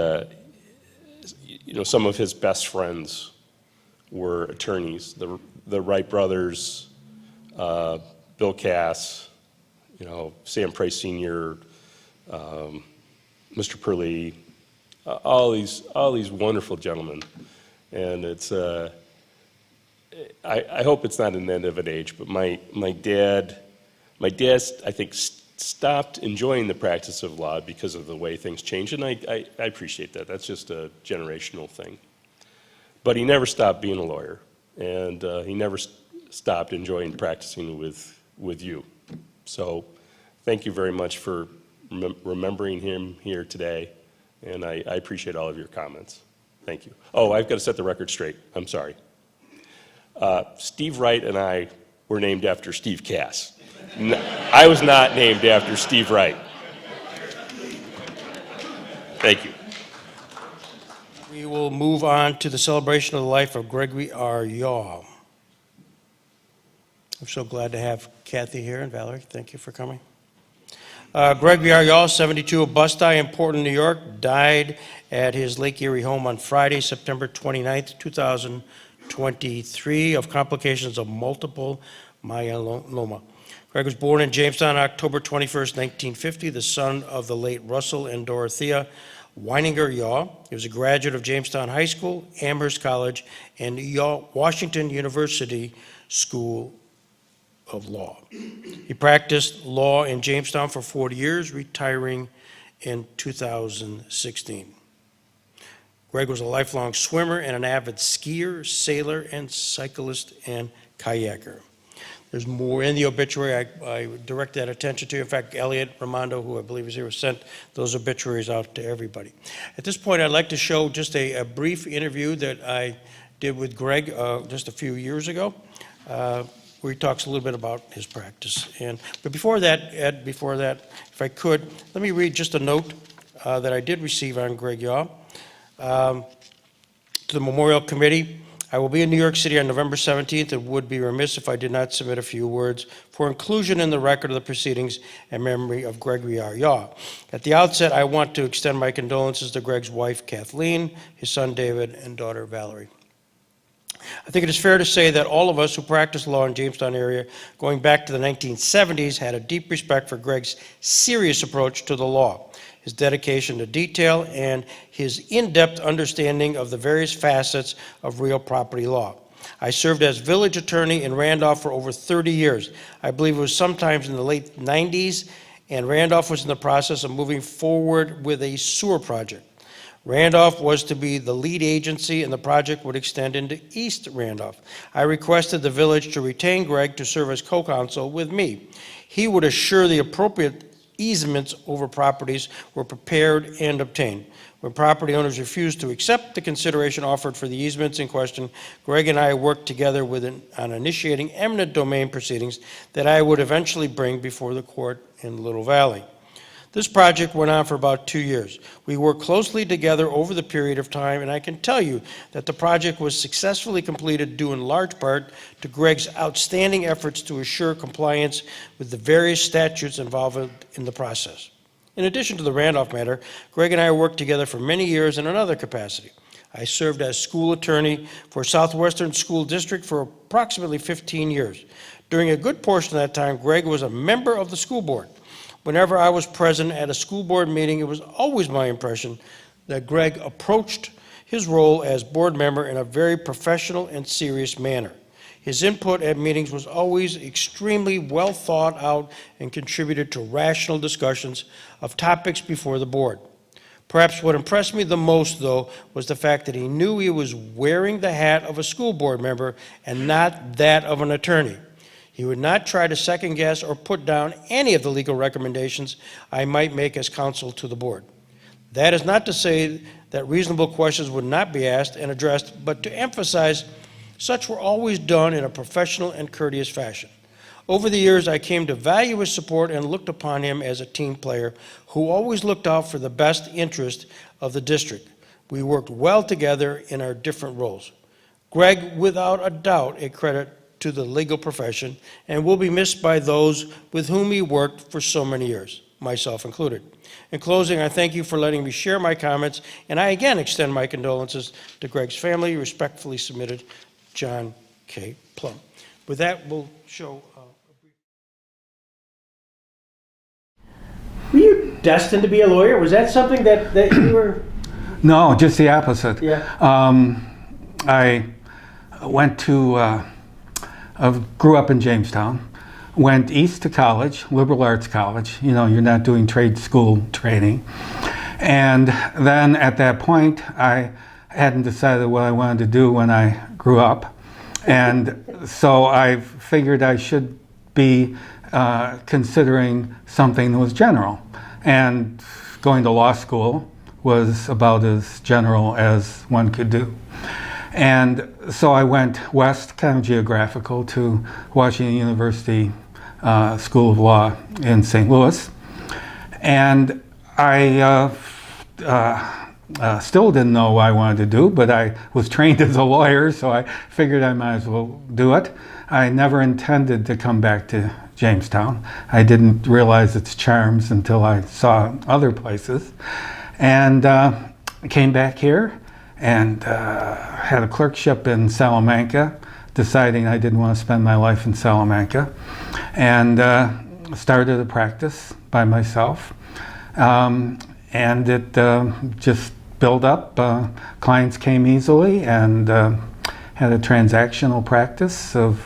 Speaker 9: you know, some of his best friends were attorneys. The Wright brothers, Bill Cass, you know, Sam Price Sr., Mr. Purley, all these wonderful gentlemen. And it's, I hope it's not an end of an age, but my dad, I think, stopped enjoying the practice of law because of the way things changed, and I appreciate that. That's just a generational thing. But he never stopped being a lawyer, and he never stopped enjoying practicing with you. So thank you very much for remembering him here today, and I appreciate all of your comments. Thank you. Oh, I've got to set the record straight. I'm sorry. Steve Wright and I were named after Steve Cass. I was not named after Steve Wright. Thank you.
Speaker 1: We will move on to the celebration of the life of Gregory R. Yaw. I'm so glad to have Kathy here and Valerie. Thank you for coming. Gregory R. Yaw, 72 of Bustye in Portland, New York, died at his Lake Erie home on Friday, September 29th, 2023, of complications of multiple myeloma. Greg was born in Jamestown, October 21st, 1950, the son of the late Russell and Dorothea Weininger Yaw. He was a graduate of Jamestown High School, Amherst College, and Washington University School of Law. He practiced law in Jamestown for 40 years, retiring in 2016. Greg was a lifelong swimmer and an avid skier, sailor, and cyclist and kayaker. There's more in the obituary. I direct that attention to. In fact, Elliot Ramondo, who I believe is here, sent those obituaries out to everybody. At this point, I'd like to show just a brief interview that I did with Greg just a few years ago, where he talks a little bit about his practice. But before that, Ed, if I could, let me read just a note that I did receive on Greg Yaw. To the Memorial Committee, I will be in New York City on November 17th and would be remiss if I did not submit a few words for inclusion in the record of the proceedings and memory of Gregory R. Yaw. At the outset, I want to extend my condolences to Greg's wife, Kathleen, his son, David, and daughter, Valerie. I think it is fair to say that all of us who practice law in the Jamestown area going back to the 1970s had a deep respect for Greg's serious approach to the law, his dedication to detail, and his in-depth understanding of the various facets of real property law. I served as village attorney in Randolph for over 30 years. I believe it was sometimes in the late 90s, and Randolph was in the process of moving forward with a sewer project. Randolph was to be the lead agency, and the project would extend into East Randolph. I requested the village to retain Greg to serve as co-counsel with me. He would assure the appropriate easements over properties were prepared and obtained. When property owners refused to accept the consideration offered for the easements in question, Greg and I worked together on initiating eminent domain proceedings that I would eventually bring before the court in Little Valley. This project went on for about 2 years. We worked closely together over the period of time, and I can tell you that the project was successfully completed due in large part to Greg's outstanding efforts to assure compliance with the various statutes involved in the process. In addition to the Randolph matter, Greg and I worked together for many years in another capacity. I served as school attorney for Southwestern School District for approximately 15 years. During a good portion of that time, Greg was a member of the school board. Whenever I was present at a school board meeting, it was always my impression that Greg approached his role as board member in a very professional and serious manner. His input at meetings was always extremely well thought out and contributed to rational discussions of topics before the board. Perhaps what impressed me the most, though, was the fact that he knew he was wearing the hat of a school board member and not that of an attorney. He would not try to second guess or put down any of the legal recommendations I might make as counsel to the board. That is not to say that reasonable questions would not be asked and addressed, but to emphasize such were always done in a professional and courteous fashion. Over the years, I came to value his support and looked upon him as a team player who always looked out for the best interest of the district. We worked well together in our different roles. Greg, without a doubt, a credit to the legal profession, and will be missed by those with whom he worked for so many years, myself included. In closing, I thank you for letting me share my comments, and I again extend my condolences to Greg's family. Respectfully submitted, John K. Plum. With that, we'll show a brief. Were you destined to be a lawyer? Was that something that you were?
Speaker 10: No, just the opposite.
Speaker 1: Yeah.
Speaker 10: I went to grew up in Jamestown, went east to college, liberal arts college. You know, you're not doing trade school training. And then at that point, I hadn't decided what I wanted to do when I grew up. And so I figured I should be considering something that was general. And going to law school was about as general as one could do. And so I went west, kind of geographical, to Washington University School of Law in St. Louis. And I still didn't know what I wanted to do, but I was trained as a lawyer, so I figured I might as well do it. I never intended to come back to Jamestown. I didn't realize its charms until I saw other places. And came back here and had a clerkship in Salamanca, deciding I didn't want to spend my life in Salamanca, and started a practice by myself. And it just built up. Clients came easily, and had a transactional practice of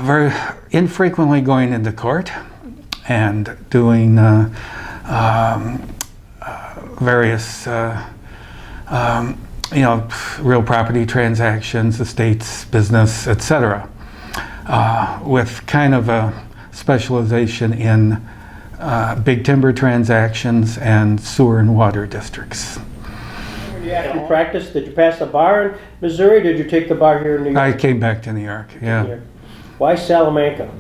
Speaker 10: very infrequently going into court and doing various real property transactions, estates, business, etc., with kind of a specialization in big timber transactions and sewer and water districts.
Speaker 1: When you actually practiced, did you pass the bar in Missouri? Did you take the bar here in New York?
Speaker 10: I came back to New York, yeah.
Speaker 1: Why Salamanca?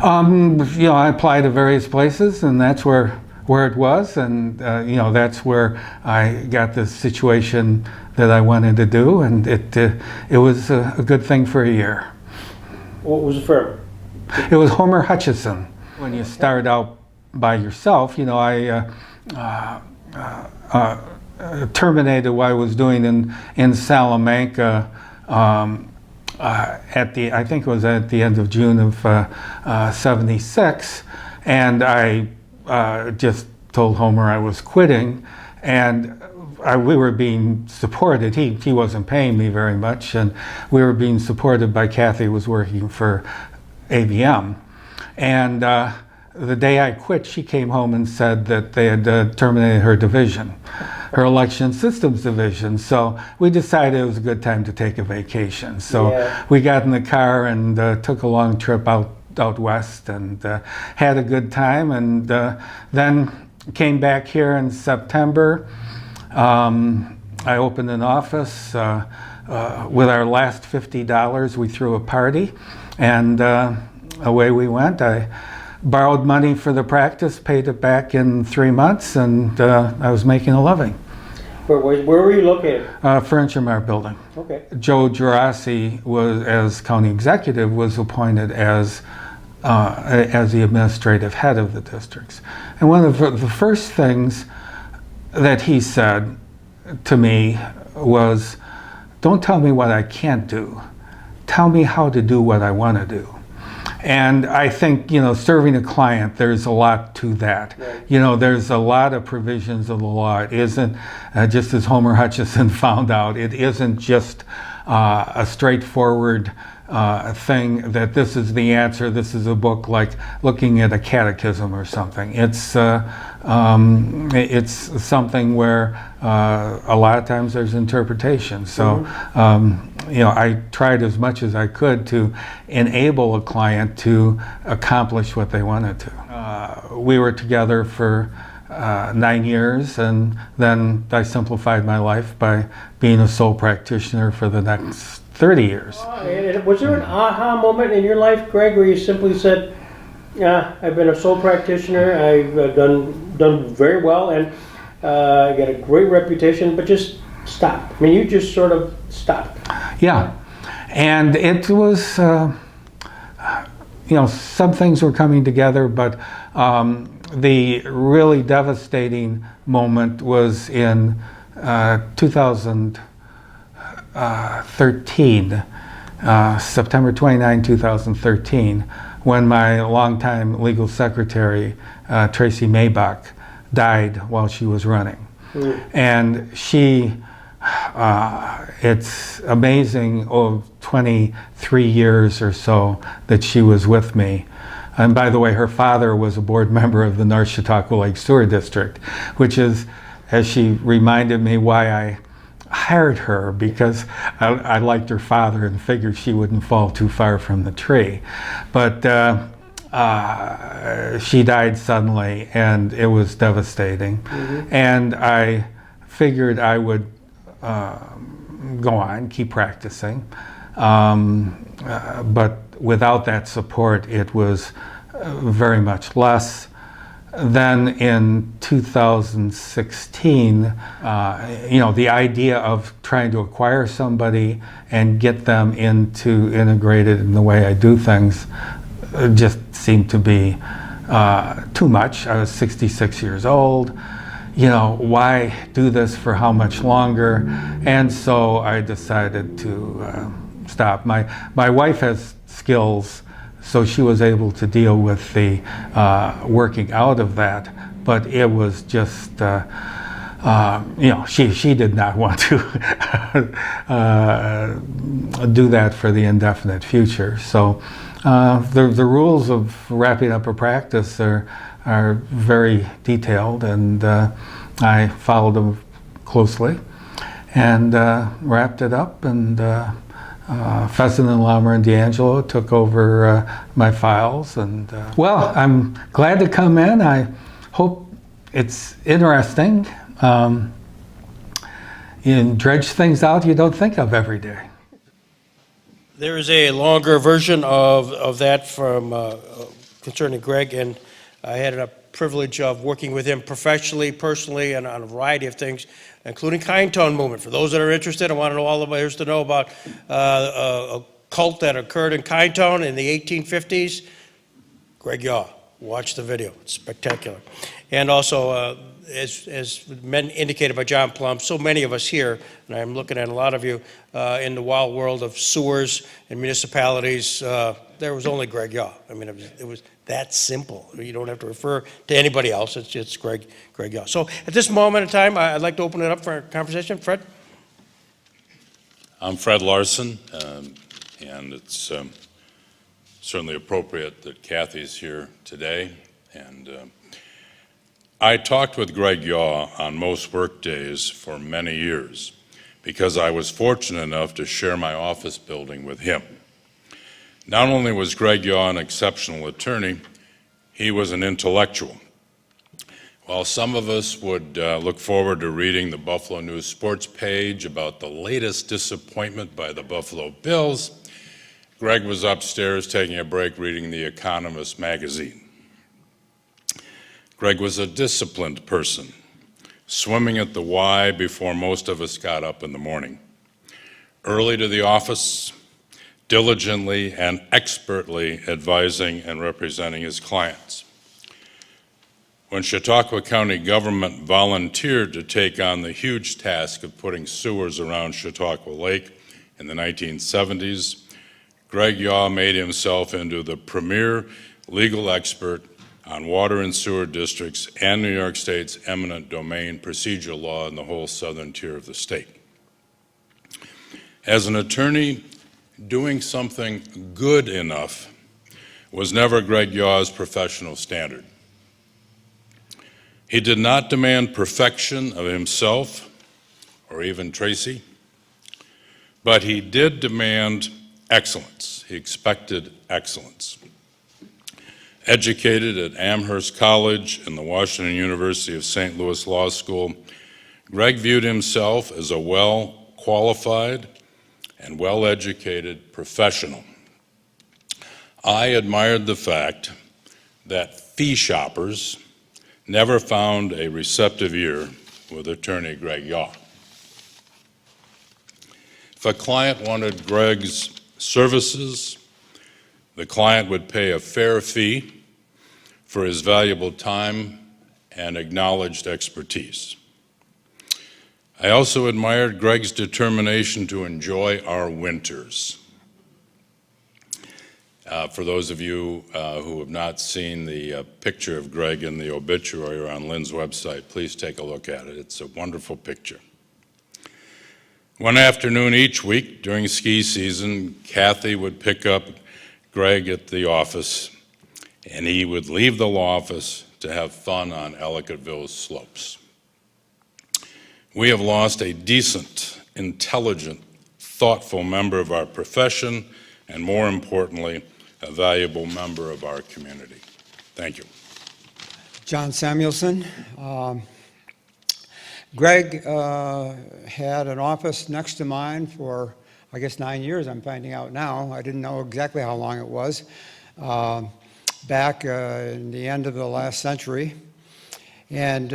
Speaker 10: I applied to various places, and that's where it was, and that's where I got the situation that I wanted to do, and it was a good thing for a year.
Speaker 1: What was the firm?
Speaker 10: It was Homer Hutchison. When you start out by yourself, I terminated what I was doing in Salamanca I think it was at the end of June of '76, and I just told Homer I was quitting, and we were being supported. He wasn't paying me very much, and we were being supported by Kathy, who was working for ABM. And the day I quit, she came home and said that they had terminated her division, her election systems division. So we decided it was a good time to take a vacation. So we got in the car and took a long trip out west and had a good time, and then came back here in September. I opened an office. With our last $50, we threw a party, and away we went. I borrowed money for the practice, paid it back in 3 months, and I was making a living.
Speaker 1: Where were you located?
Speaker 10: Furniture Mart building.
Speaker 1: Okay.
Speaker 10: Joe Gerasi as county executive, was appointed as the administrative head of the districts. And one of the first things that he said to me was, "Don't tell me what I can't do. Tell me how to do what I want to do." And I think, serving a client, there's a lot to that. Right. There's a lot of provisions of the law. It isn't, just as Homer Hutchison found out, it isn't just a straightforward thing that this is the answer, this is a book like looking at a catechism or something. It's something where a lot of times there's interpretation. So I tried as much as I could to enable a client to accomplish what they wanted to. We were together for 9 years, and then I simplified my life by being a sole practitioner for the next 30 years.
Speaker 1: Was there an aha moment in your life, Greg, where you simply said, I've been a sole practitioner, I've done very well, and I got a great reputation, but just stopped? I mean, you just sort of stopped.
Speaker 10: Yeah, and it was, some things were coming together, but the really devastating moment was in 2013, September 29, 2013, when my longtime legal secretary, Tracy Maybach, died while she was running. And she, it's amazing, 23 years or so that she was with me. And by the way, her father was a board member of the North Chautauqua Lake Sewer District, which is, as she reminded me, why I hired her, because I liked her father and figured she wouldn't fall too far from the tree. But she died suddenly, and it was devastating. And I figured I would go on, keep practicing. But without that support, it was very much less. Then in 2016, the idea of trying to acquire somebody and get them integrated in the way I do things just seemed to be too much. I was 66 years old. Why do this for how much longer? And so I decided to stop. My wife has skills, so she was able to deal with the working out of that, but it was just, she did not want to do that for the indefinite future. So the rules of wrapping up a practice are very detailed, and I followed them closely and wrapped it up, and Fesson and Laumer and D'Angelo took over my files. And well, I'm glad to come in. I hope it's interesting. You dredge things out you don't think of every day.
Speaker 1: There is a longer version of that from concerning Greg, and I had a privilege of working with him professionally, personally, and on a variety of things, including Kind Tone movement. For those that are interested and want to know all about, here's to know about a cult that occurred in Kind Tone in the 1850s. Greg Yaw, watch the video; it's spectacular. And also, as men indicated by John Plum, so many of us here, and I'm looking at a lot of you in the wild world of sewers and municipalities. There was only Greg Yaw. I mean, it was that simple. You don't have to refer to anybody else. It's Greg Yaw. So at this moment in time, I'd like to open it up for a conversation. Fred?
Speaker 11: I'm Fred Larson, and it's certainly appropriate that Kathy's here today. And I talked with Greg Yaw on most work days for many years because I was fortunate enough to share my office building with him. Not only was Greg Yaw an exceptional attorney, he was an intellectual. While some of us would look forward to reading the Buffalo News sports page about the latest disappointment by the Buffalo Bills, Greg was upstairs taking a break reading The Economist magazine. Greg was a disciplined person, swimming at the Y before most of us got up in the morning. Early to the office, diligently and expertly advising and representing his clients. When Chautauqua County government volunteered to take on the huge task of putting sewers around Chautauqua Lake in the 1970s, Greg Yaw made himself into the premier legal expert on water and sewer districts and New York State's eminent domain procedural law in the whole southern tier of the state. As an attorney, doing something good enough was never Greg Yaw's professional standard. He did not demand perfection of himself or even Tracy, but he did demand excellence. He expected excellence. Educated at Amherst College and the Washington University of St. Louis Law School, Greg viewed himself as a well-qualified and well-educated professional. I admired the fact that fee shoppers never found a receptive ear with attorney Greg Yaw. If a client wanted Greg's services, the client would pay a fair fee for his valuable time and acknowledged expertise. I also admired Greg's determination to enjoy our winters. For those of you who have not seen the picture of Greg in the obituary or on Lynn's website, please take a look at it. It's a wonderful picture. One afternoon each week during ski season, Kathy would pick up Greg at the office, and he would leave the law office to have fun on Ellicottville's slopes. We have lost a decent, intelligent, thoughtful member of our profession, and more importantly, a valuable member of our community. Thank you.
Speaker 12: John Samuelson. Greg had an office next to mine for, I guess, 9 years, I'm finding out now. I didn't know exactly how long it was. Back in the end of the last century. And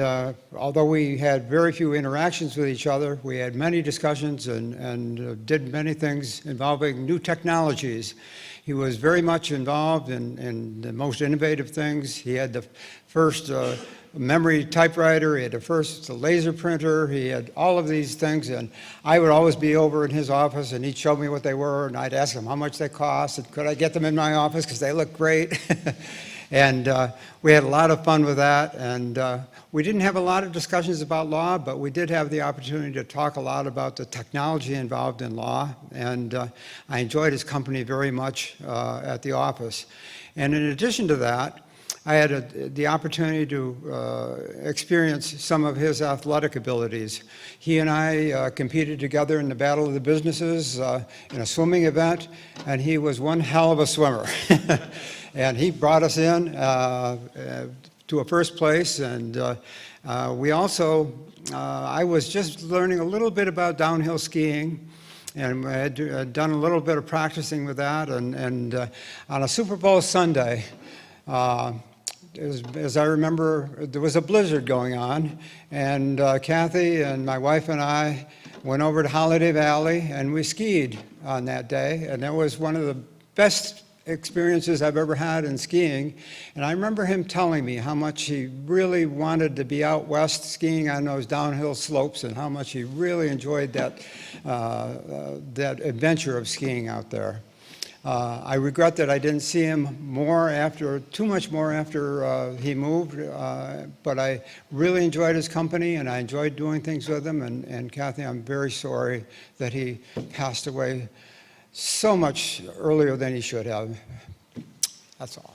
Speaker 12: although we had very few interactions with each other, we had many discussions and did many things involving new technologies. He was very much involved in the most innovative things. He had the first memory typewriter, he had the first laser printer, he had all of these things, and I would always be over in his office and he'd show me what they were, and I'd ask him how much they cost and could I get them in my office because they look great. And we had a lot of fun with that, and we didn't have a lot of discussions about law, but we did have the opportunity to talk a lot about the technology involved in law, and I enjoyed his company very much at the office. And in addition to that, I had the opportunity to experience some of his athletic abilities. He and I competed together in the Battle of the Businesses in a swimming event, and he was one hell of a swimmer. And he brought us in to a first place, and we also, I was just learning a little bit about downhill skiing, and I had done a little bit of practicing with that, and on a Super Bowl Sunday, as I remember, there was a blizzard going on, and Kathy and my wife and I went over to Holiday Valley, and we skied on that day, and that was one of the best experiences I've ever had in skiing. And I remember him telling me how much he really wanted to be out west skiing on those downhill slopes and how much he really enjoyed that, that adventure of skiing out there. I regret that I didn't see him too much more after he moved, but I really enjoyed his company and I enjoyed doing things with him. And Kathy, I'm very sorry that he passed away so much earlier than he should have. That's all.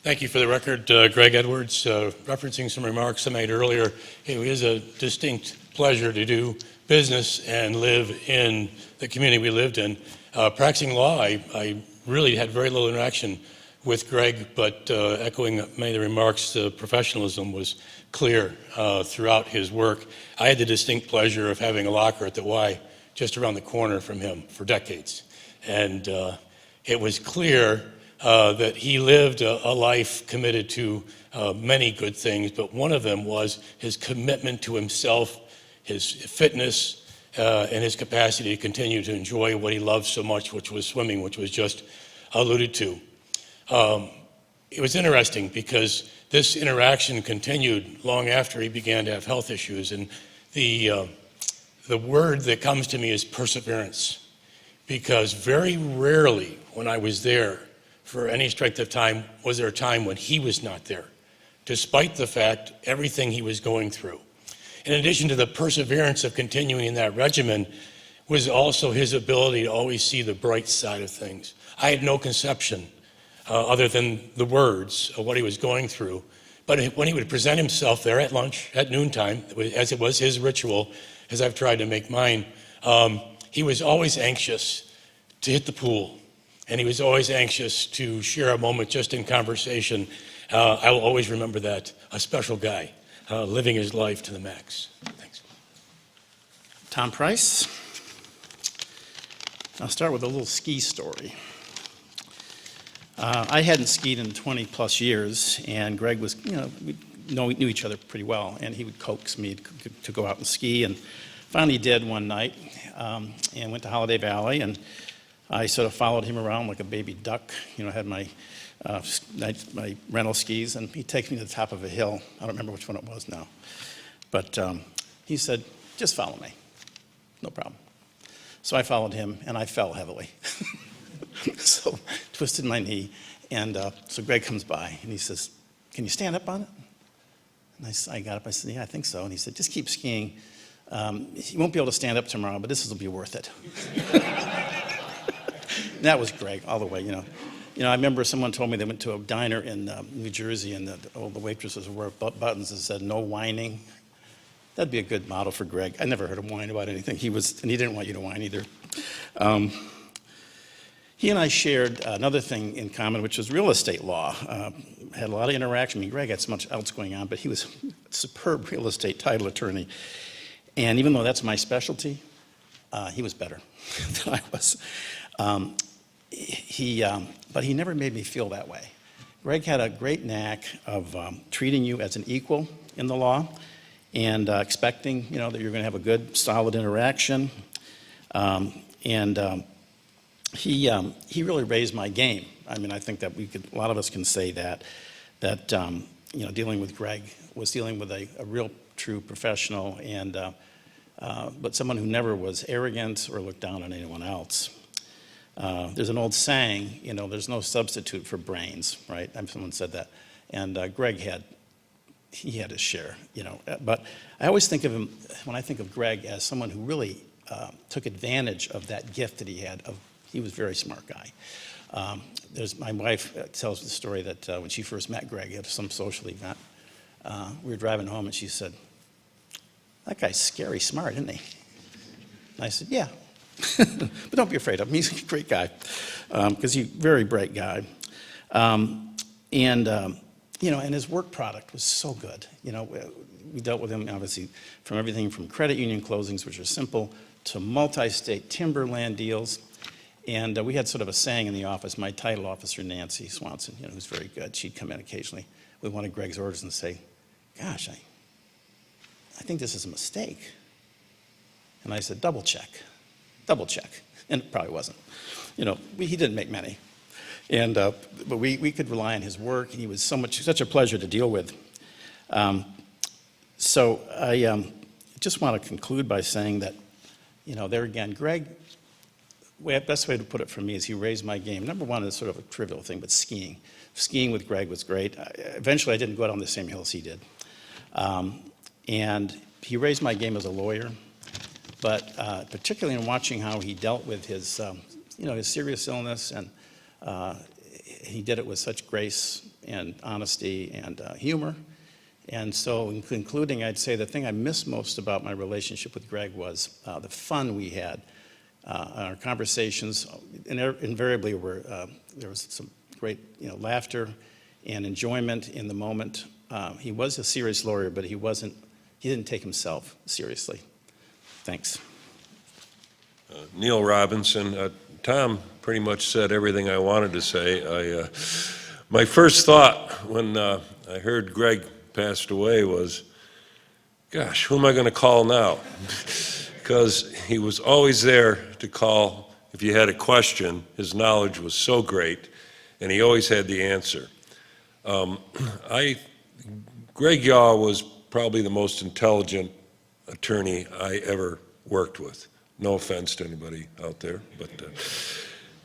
Speaker 5: Thank you. For the record, Greg Edwards, referencing some remarks I made earlier, it was a distinct pleasure to do business and live in the community we lived in. Practicing law, I really had very little interaction with Greg, but echoing many of the remarks, the professionalism was clear throughout his work. I had the distinct pleasure of having a locker at the Y just around the corner from him for decades. And it was clear that he lived a life committed to many good things, but one of them was his commitment to himself, his fitness, and his capacity to continue to enjoy what he loved so much, which was swimming, which was just alluded to. It was interesting because this interaction continued long after he began to have health issues, and the word that comes to me is perseverance. Because very rarely when I was there for any strength of time was there a time when he was not there, despite the fact everything he was going through. In addition to the perseverance of continuing in that regimen was also his ability to always see the bright side of things. I had no conception other than the words of what he was going through. But when he would present himself there at lunch, at noontime, as it was his ritual, as I've tried to make mine, he was always anxious to hit the pool, and he was always anxious to share a moment just in conversation. I will always remember that, a special guy, living his life to the max. Thanks.
Speaker 13: Tom Price. I'll start with a little ski story. I hadn't skied in 20 plus years, and Greg was, we knew each other pretty well, and he would coax me to go out and ski, and finally did one night, and went to Holiday Valley, and I sort of followed him around like a baby duck, had my rental skis, and he takes me to the top of a hill. I don't remember which one it was now, but he said, just follow me, no problem. So I followed him, and I fell heavily. So twisted my knee, and so Greg comes by, and he says, can you stand up on it? And I got up, I said, yeah, I think so. And he said, just keep skiing. You won't be able to stand up tomorrow, but this will be worth it. And that was Greg all the way, I remember someone told me they went to a diner in New Jersey, and all the waitresses wore buttons that said, no whining. That'd be a good model for Greg. I never heard him whine about anything. And he didn't want you to whine either. He and I shared another thing in common, which was real estate law. Had a lot of interaction. Greg had so much else going on, but he was a superb real estate title attorney. And even though that's my specialty, he was better than I was. But he never made me feel that way. Greg had a great knack of treating you as an equal in the law and expecting, that you're going to have a good, solid interaction. He really raised my game. I mean, I think that a lot of us can say that dealing with Greg was dealing with a real, true professional, but someone who never was arrogant or looked down on anyone else. There's an old saying, there's no substitute for brains, right? Someone said that. And Greg had his share, But I always think of him, when I think of Greg, as someone who really took advantage of that gift that he had. He was a very smart guy. My wife tells the story that when she first met Greg at some social event, we were driving home and she said, "That guy's scary smart, isn't he?" And I said, "Yeah." But don't be afraid of him. He's a great guy, because he's a very bright guy. And his work product was so good. We dealt with him, obviously, from everything from credit union closings, which are simple, to multi-state timberland deals. And we had sort of a saying in the office. My title officer, Nancy Swanson, who's very good, she'd come in occasionally with one of Greg's orders and say, "Gosh, I think this is a mistake." And I said, double check. And it probably wasn't. He didn't make many. But we could rely on his work, and he was such a pleasure to deal with. So I just want to conclude by saying that, there again, Greg, best way to put it for me is he raised my game. Number one is sort of a trivial thing, but skiing. Skiing with Greg was great. Eventually, I didn't go out on the same hills he did. And he raised my game as a lawyer, but particularly in watching how he dealt with his serious illness, and he did it with such grace and honesty and humor. And so in concluding, I'd say the thing I miss most about my relationship with Greg was the fun we had. Our conversations invariably there was some great laughter and enjoyment in the moment. He was a serious lawyer, but he didn't take himself seriously. Thanks.
Speaker 14: Neil Robinson. Tom pretty much said everything I wanted to say. My first thought when I heard Greg passed away was, gosh, who am I going to call now? Because he was always there to call if you had a question. His knowledge was so great, and he always had the answer. Greg Yaw was probably the most intelligent attorney I ever worked with. No offense to anybody out there, but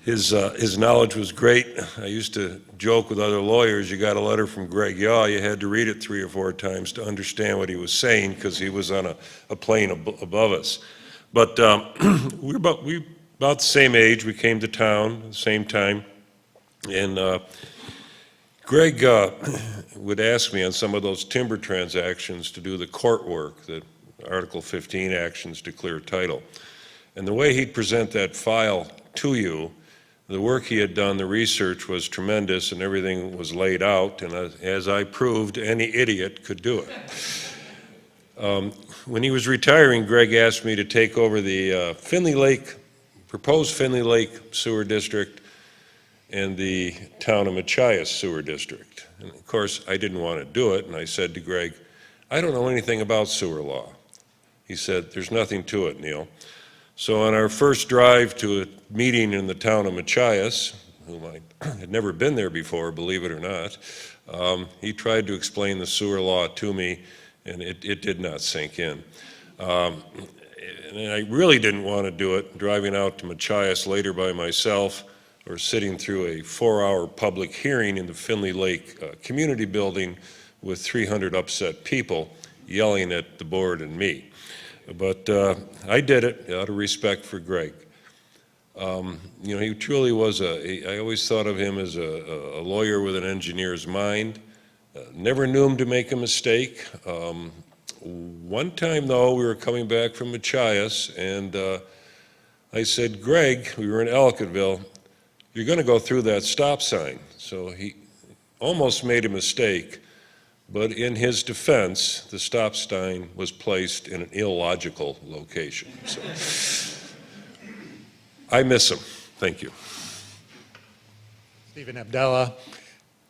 Speaker 14: his knowledge was great. I used to joke with other lawyers, you got a letter from Greg Yaw, you had to read it 3 or 4 times to understand what he was saying, because he was on a plane above us. But we were about the same age. We came to town at the same time, and Greg would ask me on some of those timber transactions to do the court work, the Article 15 actions to clear title. And the way he'd present that file to you, the work he had done, the research was tremendous, and everything was laid out, and as I proved, any idiot could do it. When he was retiring, Greg asked me to take over the proposed Finley Lake Sewer District and the town of Machias Sewer District. And of course, I didn't want to do it, and I said to Greg, "I don't know anything about sewer law." He said, "There's nothing to it, Neil." So on our first drive to a meeting in the town of Machias, whom I had never been there before, believe it or not, he tried to explain the sewer law to me, and it did not sink in. And I really didn't want to do it, driving out to Machias later by myself, or sitting through a 4-hour public hearing in the Finley Lake Community Building with 300 upset people yelling at the board and me. But I did it out of respect for Greg. He truly was I always thought of him as a lawyer with an engineer's mind. Never knew him to make a mistake. One time, though, we were coming back from Machias, and I said, "Greg," we were in Ellicottville, "you're going to go through that stop sign." So he almost made a mistake, But in his defense, the stop sign was placed in an illogical location. So I miss him. Thank you.
Speaker 7: Stephen Abdallah.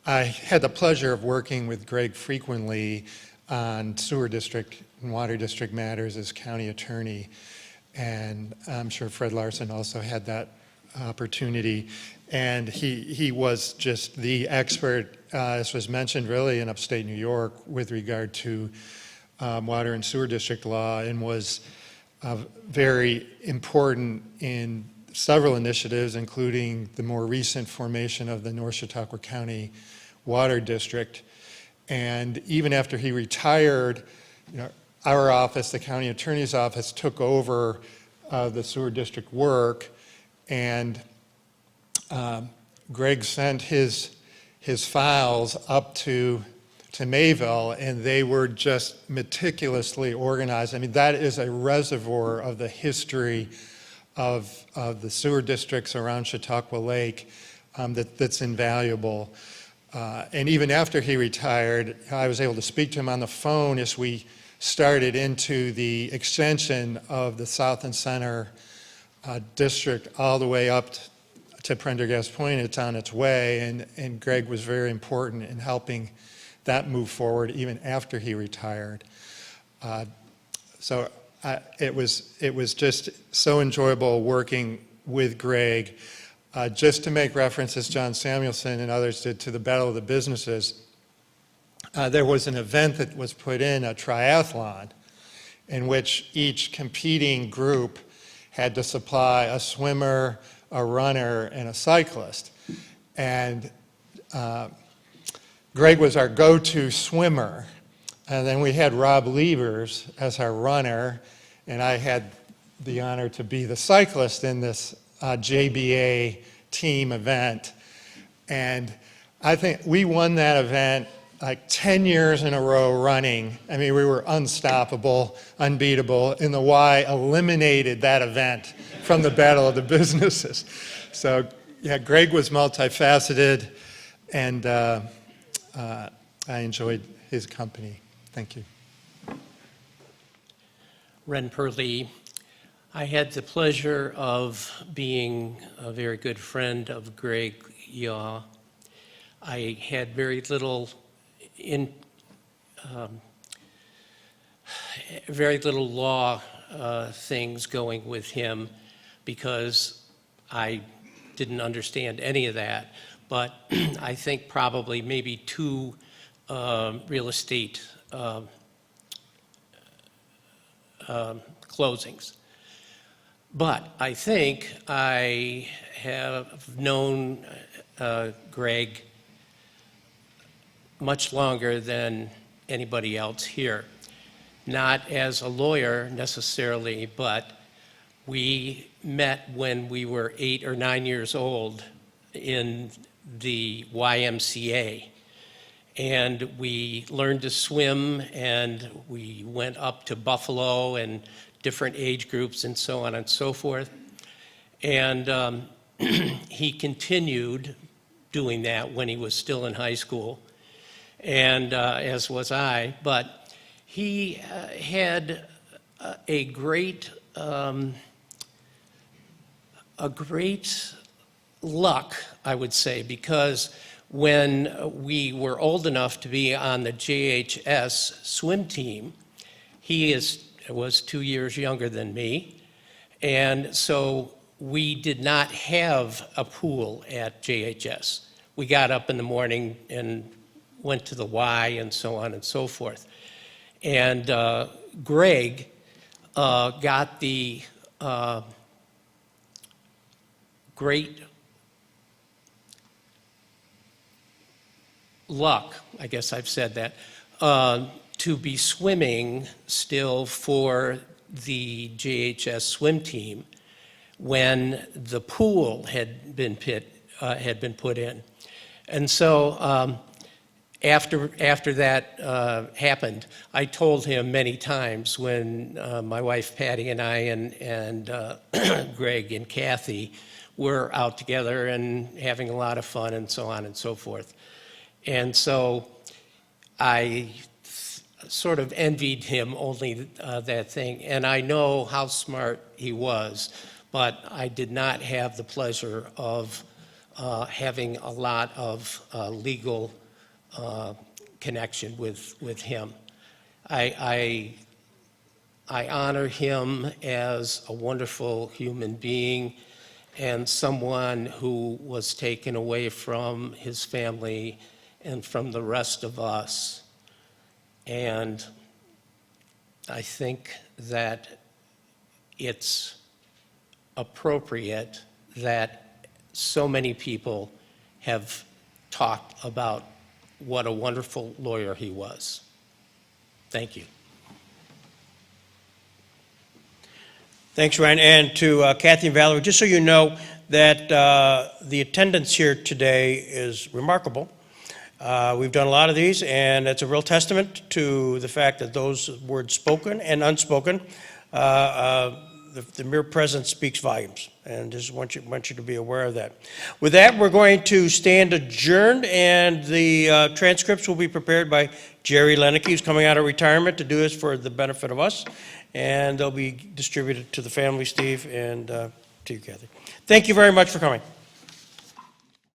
Speaker 7: I had the pleasure of working with Greg frequently on sewer district and water district matters as county attorney. And I'm sure Fred Larson also had that opportunity. And he was just the expert, as was mentioned, really in upstate New York with regard to water and sewer district law, and was very important in several initiatives, including the more recent formation of the North Chautauqua County Water District. And even after he retired, our office, the county attorney's office, took over the sewer district work, and Greg sent his files up to Mayville, and they were just meticulously organized. I mean, that is a reservoir of the history of the sewer districts around Chautauqua Lake that's invaluable. And even after he retired, I was able to speak to him on the phone as we started into the extension of the South and Center district all the way up to Prendergast Point. It's on its way, and Greg was very important in helping that move forward even after he retired. So it was just so enjoyable working with Greg. Just to make reference, as John Samuelson and others did, to the Battle of the Businesses, there was an event that was put in, a triathlon, in which each competing group had to supply a swimmer, a runner, and a cyclist. And Greg was our go-to swimmer. And then we had Rob Levers as our runner, and I had the honor to be the cyclist in this JBA team event. And I think we won that event like 10 years in a row running. I mean, we were unstoppable, unbeatable, and the Y eliminated that event from the Battle of the Businesses. So yeah, Greg was multifaceted, and I enjoyed his company. Thank you.
Speaker 8: Ren Perley. I had the pleasure of being a very good friend of Greg Yaw. I had very little law things going with him because I didn't understand any of that. But I think probably maybe two real estate closings. But I think I have known Greg much longer than anybody else here. Not as a lawyer necessarily, but we met when we were 8 or 9 years old in the YMCA. And we learned to swim, and we went up to Buffalo and different age groups and so on and so forth. And he continued doing that when he was still in high school, and as was I. But he had a great luck, I would say, because when we were old enough to be on the JHS swim team, he was 2 years younger than me, and so we did not have a pool at JHS. We got up in the morning and went to the Y and so on and so forth. And Greg got the great luck, I guess I've said that, to be swimming still for the JHS swim team when the pool had been put in. And so after that happened, I told him many times when my wife Patty and I and Greg and Kathy were out together and having a lot of fun and so on and so forth. And so I sort of envied him only that thing. And I know how smart he was, but I did not have the pleasure of having a lot of legal connection with him. I honor him as a wonderful human being and someone who was taken away from his family and from the rest of us. And I think that it's appropriate that so many people have talked about what a wonderful lawyer he was. Thank you.
Speaker 1: Thanks, Ryan. And to Kathy and Valerie, just so you know that the attendance here today is remarkable. We've done a lot of these, and it's a real testament to the fact that those words spoken and unspoken, the mere presence speaks volumes, and just want you to be aware of that. With that, we're going to stand adjourned, and the transcripts will be prepared by Jerry Lennicky, who's coming out of retirement to do this for the benefit of us, and they'll be distributed to the family, Steve, and to you, Kathy. Thank you very much for coming.